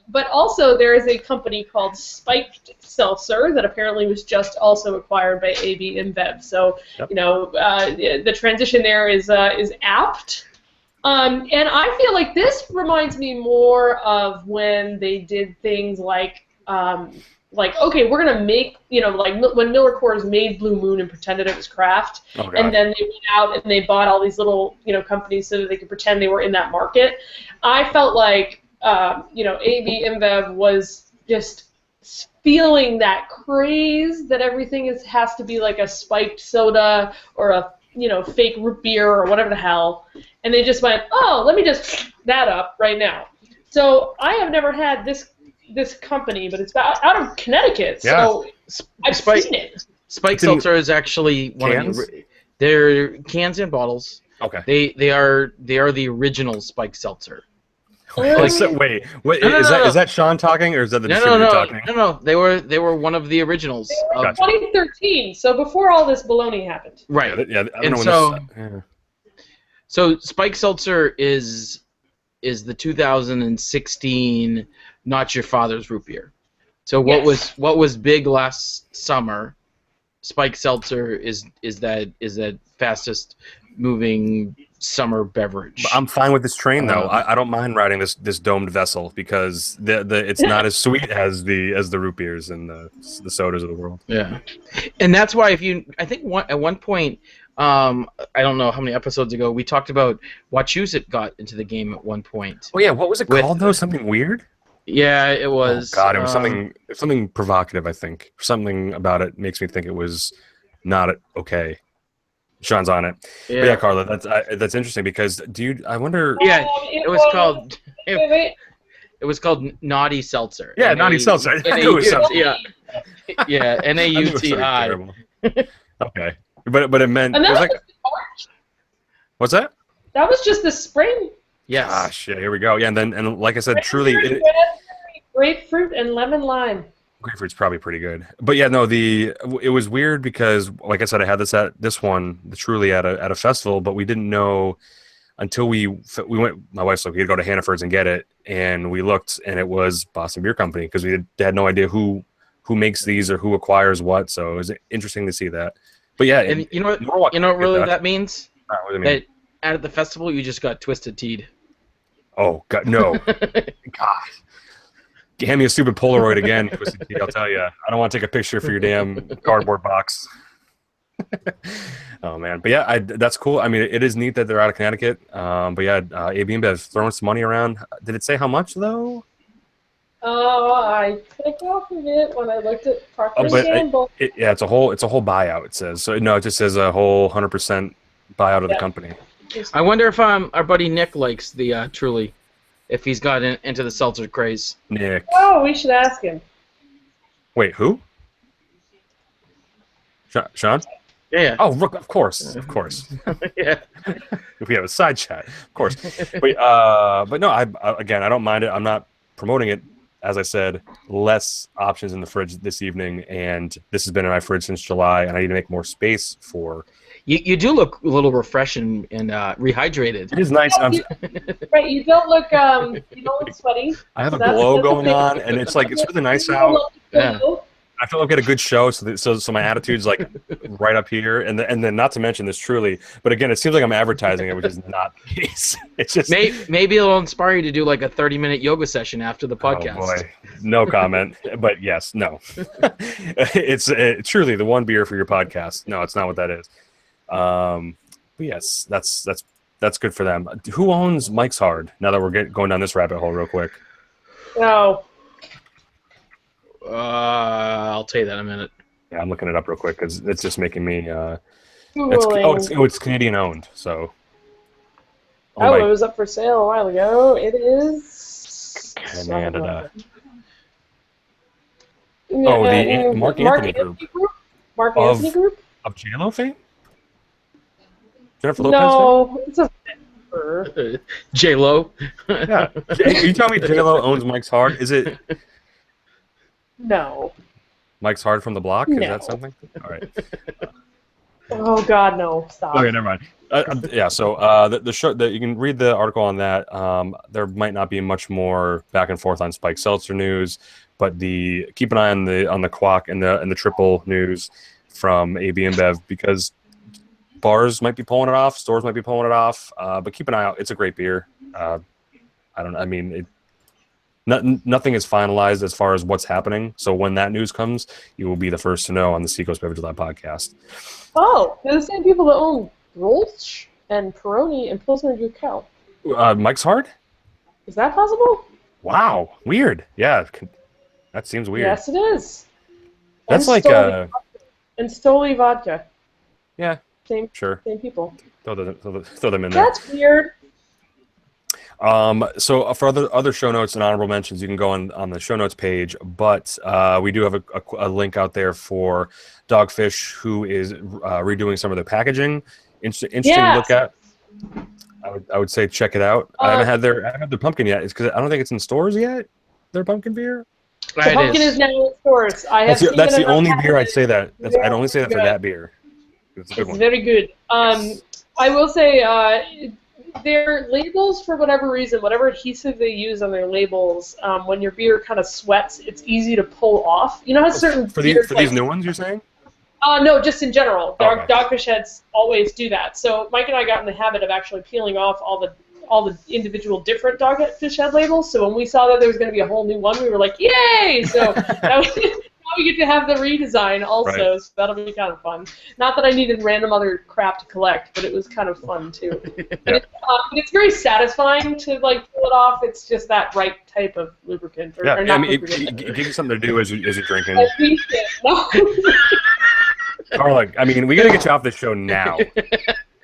but also there is a company called Spiked Seltzer that apparently was just also acquired by AB InBev. So Yep. the transition there is apt. And I feel like this reminds me more of when they did things like okay, we're gonna make, like when Miller Coors made Blue Moon and pretended it was craft, and then they went out and they bought all these little, companies so that they could pretend they were in that market. I felt like, AB InBev was just feeling that craze that everything has to be like a spiked soda or a, fake root beer or whatever the hell, and they just went, oh, let me just that up right now. So I have never had this company, but it's out of Connecticut, so I've seen it. Spike Seltzer is actually one cans? of they're cans and bottles. Okay. They are the original Spike Seltzer. So, wait, what No, no, is no, that? no. Is that Sean talking, or is that the No, distributor no, talking? no, no. They were one of the originals. They were Of, 2013, so before all this baloney happened. right. Yeah, I don't And know when so, this. Yeah. so Spike Seltzer is the 2016 Not Your Father's Root Beer. So Yes. what was big last summer? Spike Seltzer is that fastest moving summer beverage. I'm fine with this train though. I don't mind riding this domed vessel because the it's not as sweet as the root beers and the sodas of the world. Yeah, and that's why I think at one point, I don't know how many episodes ago, we talked about Wachusett got into the game at one point. Oh yeah, what was it called though? Something weird? Yeah, it was. Oh God, it was something provocative. I think something about it makes me think it was not okay. Sean's on it. Yeah, But yeah, Carla, that's interesting because I wonder. Yeah, it was called. Wait. It was called Naughty Seltzer. Yeah, Naughty Seltzer. I knew it was something. Yeah, yeah, I knew it was something NAUTI. terrible. Okay, but it meant And it that was was like March. what's that? That was just the spring. Yes. Gosh, yeah, here we go. Yeah, and like I said, truly, Raspberry, grapefruit and lemon lime. grapefruit's probably pretty good. But yeah, no, it was weird because, like I said, I had this one truly at a festival, but we didn't know until we went. My wife's like, we had to go to Hannaford's and get it, and we looked, and it was Boston Beer Company because we had no idea who makes these or who acquires what. So it was interesting to see that. But yeah, And you know what? You know what really that means? What do you mean? That at the festival you just got twisted teed. Oh God, no! God, hand me a stupid Polaroid again, Twisted Tea, I'll tell you. I don't want to take a picture for your damn cardboard box. Oh man, but yeah, that's cool. I mean, it is neat that they're out of Connecticut. But yeah, AB InBev throwing some money around. Did it say how much though? I clicked off of it when I looked at Procter & But Gamble. yeah, it's a whole buyout. It says so. No, it just says a whole 100% buyout of the company. I wonder if our buddy Nick likes the Truly, if he's got into the seltzer craze. Nick, Oh, we should ask him. wait, who? Sean? Yeah. Oh, Rook, of course. Yeah. If we have a side chat, of course. But no, again, I don't mind it. I'm not promoting it. As I said, less options in the fridge this evening, and this has been in my fridge since July, and I need to make more space for. You do look a little refreshed and rehydrated. It is nice. Right, you don't look sweaty. I have a glow going on, and it's really nice out. Yeah. I feel like we had a good show, so my attitude's like right up here, and then not to mention this Truly, but again, it seems like I'm advertising it, which is not the case. It's just maybe it'll inspire you to do like a 30-minute yoga session after the podcast. Oh boy, no comment, but yes, no. It's Truly the one beer for your podcast. No, it's not what that is. But yes, that's good for them. Who owns Mike's Hard? Now that we're going down this rabbit hole real quick. No. I'll tell you that in a minute. Yeah, I'm looking it up real quick because it's just making me. Googling. It's Canadian owned, so. It was up for sale a while ago. It is Canada. Yeah, the Mark Anthony Group. Mark Anthony Group? Of JLo fame? Jennifer Lopez No, it's a J-Lo. Yeah. Are you telling me JLo owns Mike's Hard? Is it No. Mike's Hard from the Block? Is No. that something? All right. Oh God, no! Stop. Okay, never mind. Yeah, so the show that you can read the article on that. There might not be much more back and forth on Spike Seltzer news, but keep an eye on the Quack and the triple news from AB InBev because bars might be pulling it off, stores might be pulling it off, but keep an eye out. It's a great beer. Nothing is finalized as far as what's happening. So when that news comes, you will be the first to know on the Seacoast Beverage Lab podcast. Oh, they're the same people that own Rolsch and Peroni and Pilsner Urquell. Mike's Hard? Is that possible? Wow, weird. Yeah, that seems weird. Yes, it is. That's and like and Stoli Vodka. Yeah. Same people. Throw them in there. That's weird. So for other show notes and honorable mentions, you can go on the show notes page. But we do have a link out there for Dogfish, who is redoing some of the packaging. Interesting to look at. I would say check it out. I haven't had their pumpkin yet. It's because I don't think it's in stores yet. Their pumpkin beer. The pumpkin is now in stores. That's the only beer I'd say that. I'd only say that for that beer. It's a good one. Very good. Yes. I will say their labels, for whatever reason, whatever adhesive they use on their labels, when your beer kind of sweats, it's easy to pull off. You know how certain for these new ones you're saying? No, just in general. Okay. Dogfish heads always do that. So Mike and I got in the habit of actually peeling off all the individual different Dogfish head labels. So when we saw that there was going to be a whole new one, we were like, yay! So now we get to have the redesign also. Right. So that'll be kind of fun. Not that I needed random other crap to collect, but it was kind of fun too. Yeah. It's very satisfying to pull it off. It's just that right type of lubricant. It gives you something to do as you're drinking. Carla, I mean, we got to get you off this show now.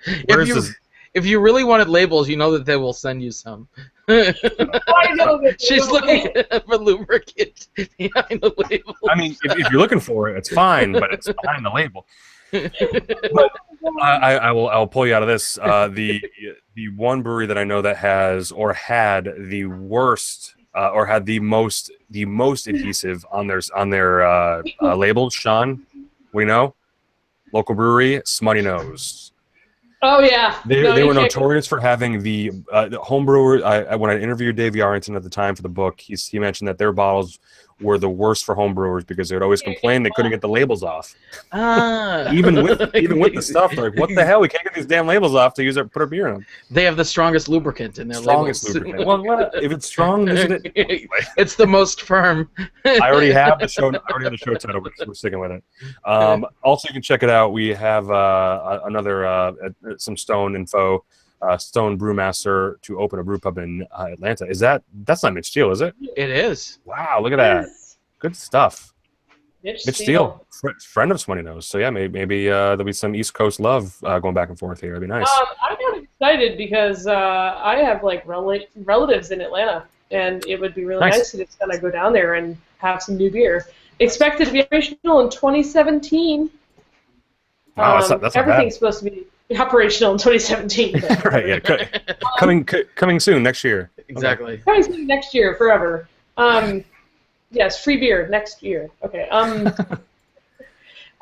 If you really wanted labels, you know that they will send you some. I know that she's looking for lubricant behind the label. I mean, if you're looking for it, it's fine, but it's behind the label. But I'll pull you out of this. The one brewery that I know that has or had the worst or had the most adhesive on their labels, Sean, we know. Local brewery, Smutty Nose. Oh yeah, they were notorious for having the home brewer. When I interviewed Dave Yarrington at the time for the book, he mentioned that their bottles were the worst for home brewers because they would always complain they couldn't get the labels off. Even with the stuff, they're like, what the hell? We can't get these damn labels off to put our beer in them. They have the strongest lubricant in their strongest labels. Lubricant. Well, if it's strong, isn't it? It's the most firm. I already have the show title. We're sticking with it. Also, you can check it out. We have some Stone info. Stone Brewmaster to open a brew pub in Atlanta. That's not Mitch Steele, is it? It is. Wow, look at that. Good stuff. Mitch Steele, friend of Smutty Nose. So yeah, maybe there'll be some East Coast love going back and forth here. That'd be nice. I'm kind of excited because I have relatives in Atlanta, and it would be really nice to just kind of go down there and have some new beer. Expected to be operational in 2017. Wow, that's not everything's supposed to be operational in 2017. Right, yeah. Coming soon, next year. Exactly. Okay. Coming soon next year, forever. Yes, free beer next year. Okay.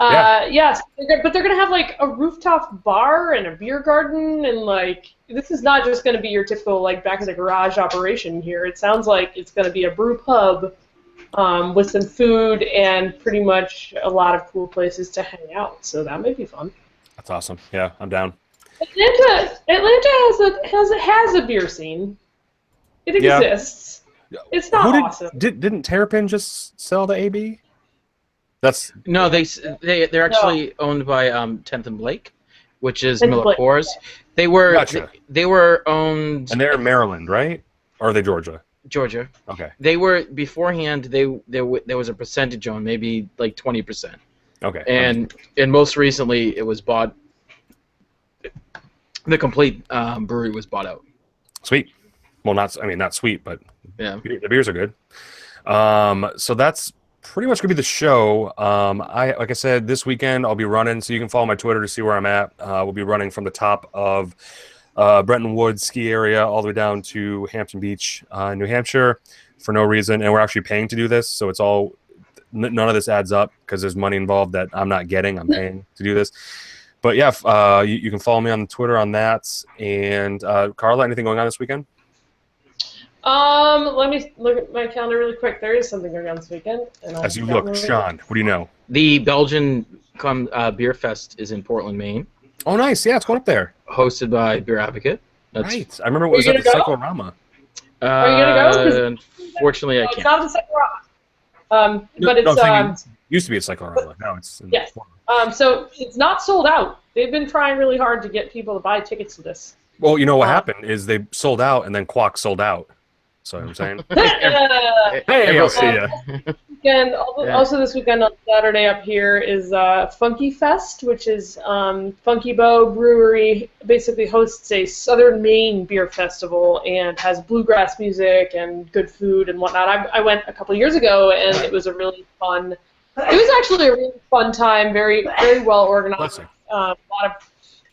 Yes, but they're going to have a rooftop bar and a beer garden, and this is not just going to be your typical back in the garage operation here. It sounds like it's going to be a brew pub with some food and pretty much a lot of cool places to hang out. So that may be fun. That's awesome. Yeah, I'm down. Atlanta has a beer scene. It exists. It's not awesome. Didn't Terrapin just sell to AB? No, they're actually owned by 10th and Blake, which is Miller Coors. They were owned. And they're in Maryland, right? Or are they Georgia? Georgia. Okay. They were beforehand. There was a percentage owned, maybe 20%. Okay. And most recently, it was bought. The complete brewery was bought out. Sweet. Well, not sweet, but yeah, the beers are good. So that's pretty much gonna be the show. Like I said, this weekend I'll be running, so you can follow my Twitter to see where I'm at. We'll be running from the top of Bretton Woods ski area all the way down to Hampton Beach, New Hampshire, for no reason, and we're actually paying to do this, so it's all. None of this adds up because there's money involved that I'm not getting. I'm paying to do this. But yeah, you can follow me on Twitter on that. And Carla, anything going on this weekend? Let me look at my calendar really quick. There is something going on this weekend. As you look, Sean, what do you know? The Belgian Beer Fest is in Portland, Maine. Oh, nice. Yeah, it's going up there. Hosted by Beer Advocate. Right. I remember it was at the Cyclorama. Are you going to go? Unfortunately, I can't. It's not the Cyclorama. But it's used to be a Cyclorama. Now it's yes. So it's not sold out. They've been trying really hard to get people to buy tickets to this. Well, you know what happened is they sold out and then Quack sold out. So I'm saying. Hey, I'll see ya. And also this weekend on Saturday up here is Funky Fest, which is Funky Bow Brewery basically hosts a Southern Maine beer festival and has bluegrass music and good food and whatnot. I went a couple years ago and it was a really fun. It was actually a really fun time. Very very well organized. A lot of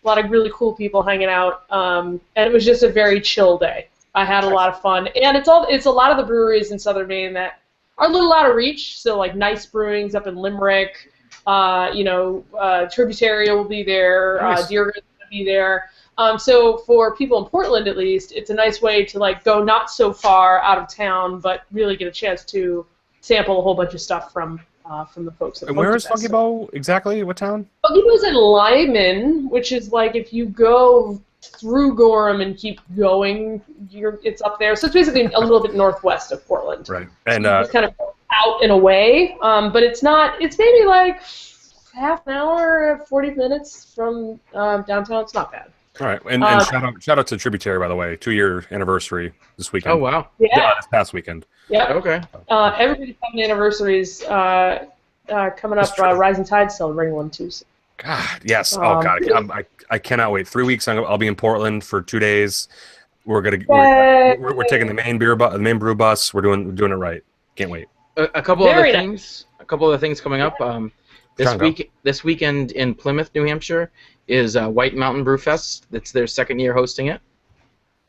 a lot of really cool people hanging out, and it was just a very chill day. I had a lot of fun, and it's a lot of the breweries in Southern Maine that are a little out of reach. So like Nice Brewing's up in Limerick, Tributaria will be there, Nice. Deergoods will be there. So for people in Portland, at least, it's a nice way to like go not so far out of town, but really get a chance to sample a whole bunch of stuff from the folks. And where is Funky Bow exactly? What town? Funky Bow's in Lyman, which is like if you go through Gorham and keep going, it's up there. So it's basically a little bit northwest of Portland. Right. And so it's kind of out and away, but it's not. It's maybe like half an hour, 40 minutes from downtown. It's not bad. all right. And shout out to Tributary, by the way. 2-year anniversary this weekend. Oh wow. Yeah. This past weekend. Yeah. Okay. Everybody's having anniversaries coming up. Rising Tide's celebrating one too. So. God, yes. Oh God, I cannot wait. 3 weeks. I'll be in Portland for 2 days. We're taking the main brew bus. We're doing it right. Can't wait. A couple other things. A couple of things coming up. This weekend in Plymouth, New Hampshire, is White Mountain Brew Fest. It's their second year hosting it.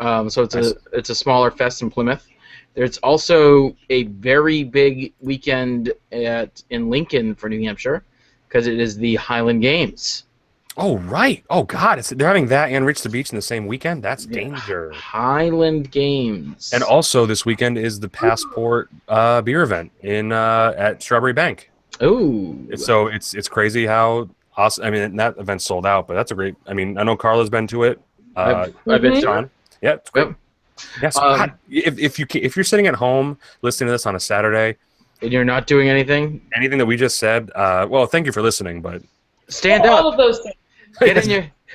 So it's a smaller fest in Plymouth. There's also a very big weekend in Lincoln for New Hampshire, because it is the Highland Games. Oh right. Oh God, they're having that and Reach the Beach in the same weekend. That's danger. Highland Games. And also this weekend is the Passport beer event at Strawberry Bank. Ooh. So it's crazy how awesome. I mean, that event's sold out, but that's a great. I mean, I know Carla's been to it. I've been to it. Yeah, it's great. Yes. God, if you're sitting at home listening to this on a Saturday and you're not doing anything that we just said, well, thank you for listening, but stand up. All of those things.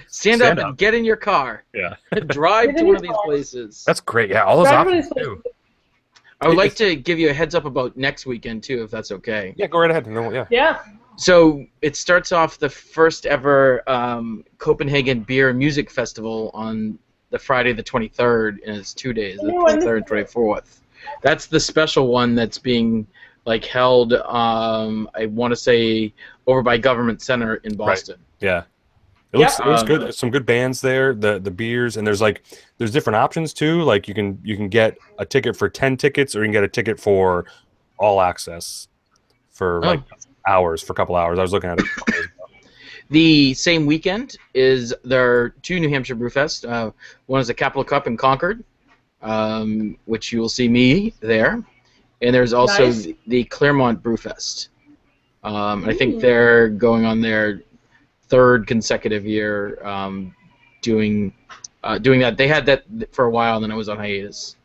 Stand up and get in your car. Yeah. Drive to one of these places. That's great. Yeah, all those options too. I would like to give you a heads up about next weekend too, if that's okay. Yeah, go right ahead. Yeah. So it starts off the first ever Copenhagen Beer and Music Festival on the Friday the 23rd, and it's 2 days, the 23rd and 24th. That's the special one that's being held, I want to say, over by Government Center in Boston. Right. Yeah. It looks good. There's some good bands there, the beers, and there's different options too. Like you can get a ticket for 10 tickets, or you can get a ticket for all access for hours, for a couple hours. I was looking at it. The same weekend there are two New Hampshire Brewfest. One is the Capital Cup in Concord, which you will see me there. And there's also the Claremont Brewfest. I think they're going on their third consecutive year doing that. They had that for a while, and then it was on hiatus.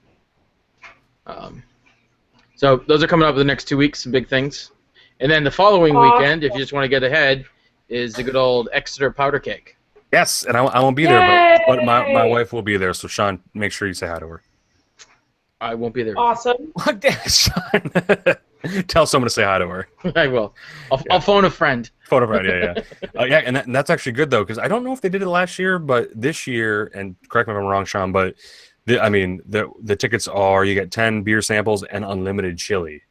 So those are coming up in the next 2 weeks, some big things. And then the following weekend, if you just want to get ahead, is the good old Exeter Powder Cake. Yes, and I won't be there, but my wife will be there. So Sean, make sure you say hi to her. I won't be there. Awesome. What, Sean? Tell someone to say hi to her. I will. I'll phone a friend. Phone a friend, yeah. And that's actually good though, because I don't know if they did it last year, but this year, and correct me if I'm wrong, Sean, but the tickets are, you get 10 beer samples and unlimited chili.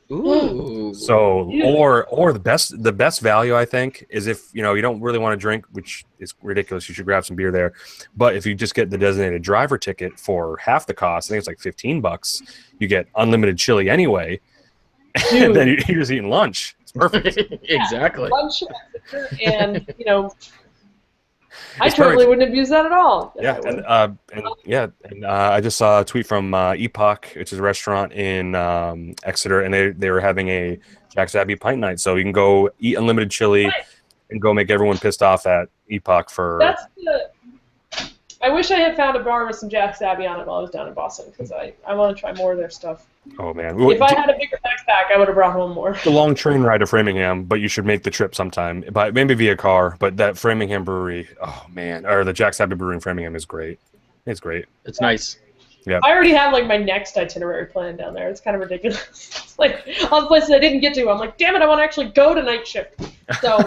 Ooh. So or the best value, I think, is if you don't really want to drink, which is ridiculous, you should grab some beer there. But if you just get the designated driver ticket for half the cost, I think it's like $15, you get unlimited chili anyway. And then you're just eating lunch. It's perfect. Exactly. Lunch, and I totally wouldn't have used that at all. Yeah, and I just saw a tweet from Epoch, which is a restaurant in Exeter, and they were having a Jack's Abbey pint night, so you can go eat unlimited chili and go make everyone pissed off at Epoch for. I wish I had found a bar with some Jack's Abbey on it while I was down in Boston, because I want to try more of their stuff. Oh man! If I had a bigger backpack, I would have brought home more. The long train ride to Framingham, but you should make the trip sometime, maybe via car. But that Framingham brewery, oh man, or the Jack's Abbey brewery in Framingham is great. It's great. It's nice. Yeah. I already have my next itinerary planned down there. It's kind of ridiculous. It's all the places I didn't get to. I'm like, damn it, I want to actually go to night shift. So.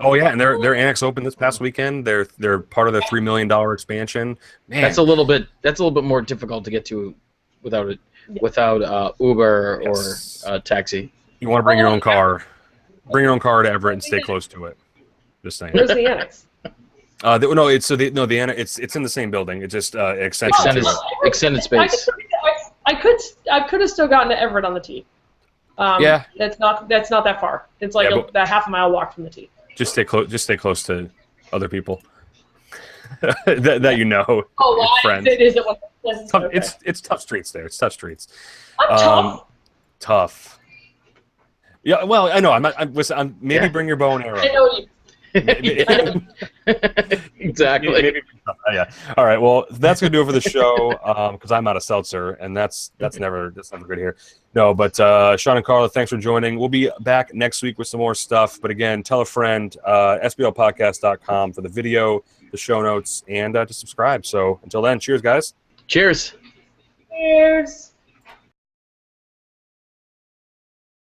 Oh yeah, and their annex opened this past weekend. They're part of the $3 million expansion. Man, that's a little bit more difficult to get to without Uber or taxi. You want to bring your own car. Bring your own car to Everett and stay close to it. Just saying. Where's the annex? No, it's it's in the same building. It just extended. Extended space. I could have still gotten to Everett on the T. Yeah. That's not that far. It's like that half a mile walk from the T. Just stay close. Just stay close to other people that you know. Oh, friends. it is. It's tough streets there. It's tough streets. I'm tough. Tough. Yeah. Well, I know. I'm maybe bring your bow and arrow. I know you. Exactly. Maybe, yeah. All right. Well, that's gonna do it for the show because I'm out of seltzer, and that's never good here. No, but Sean and Carla, thanks for joining. We'll be back next week with some more stuff. But again, tell a friend. SBLpodcast.com for the video, the show notes, and to subscribe. So until then, cheers, guys. Cheers. Cheers.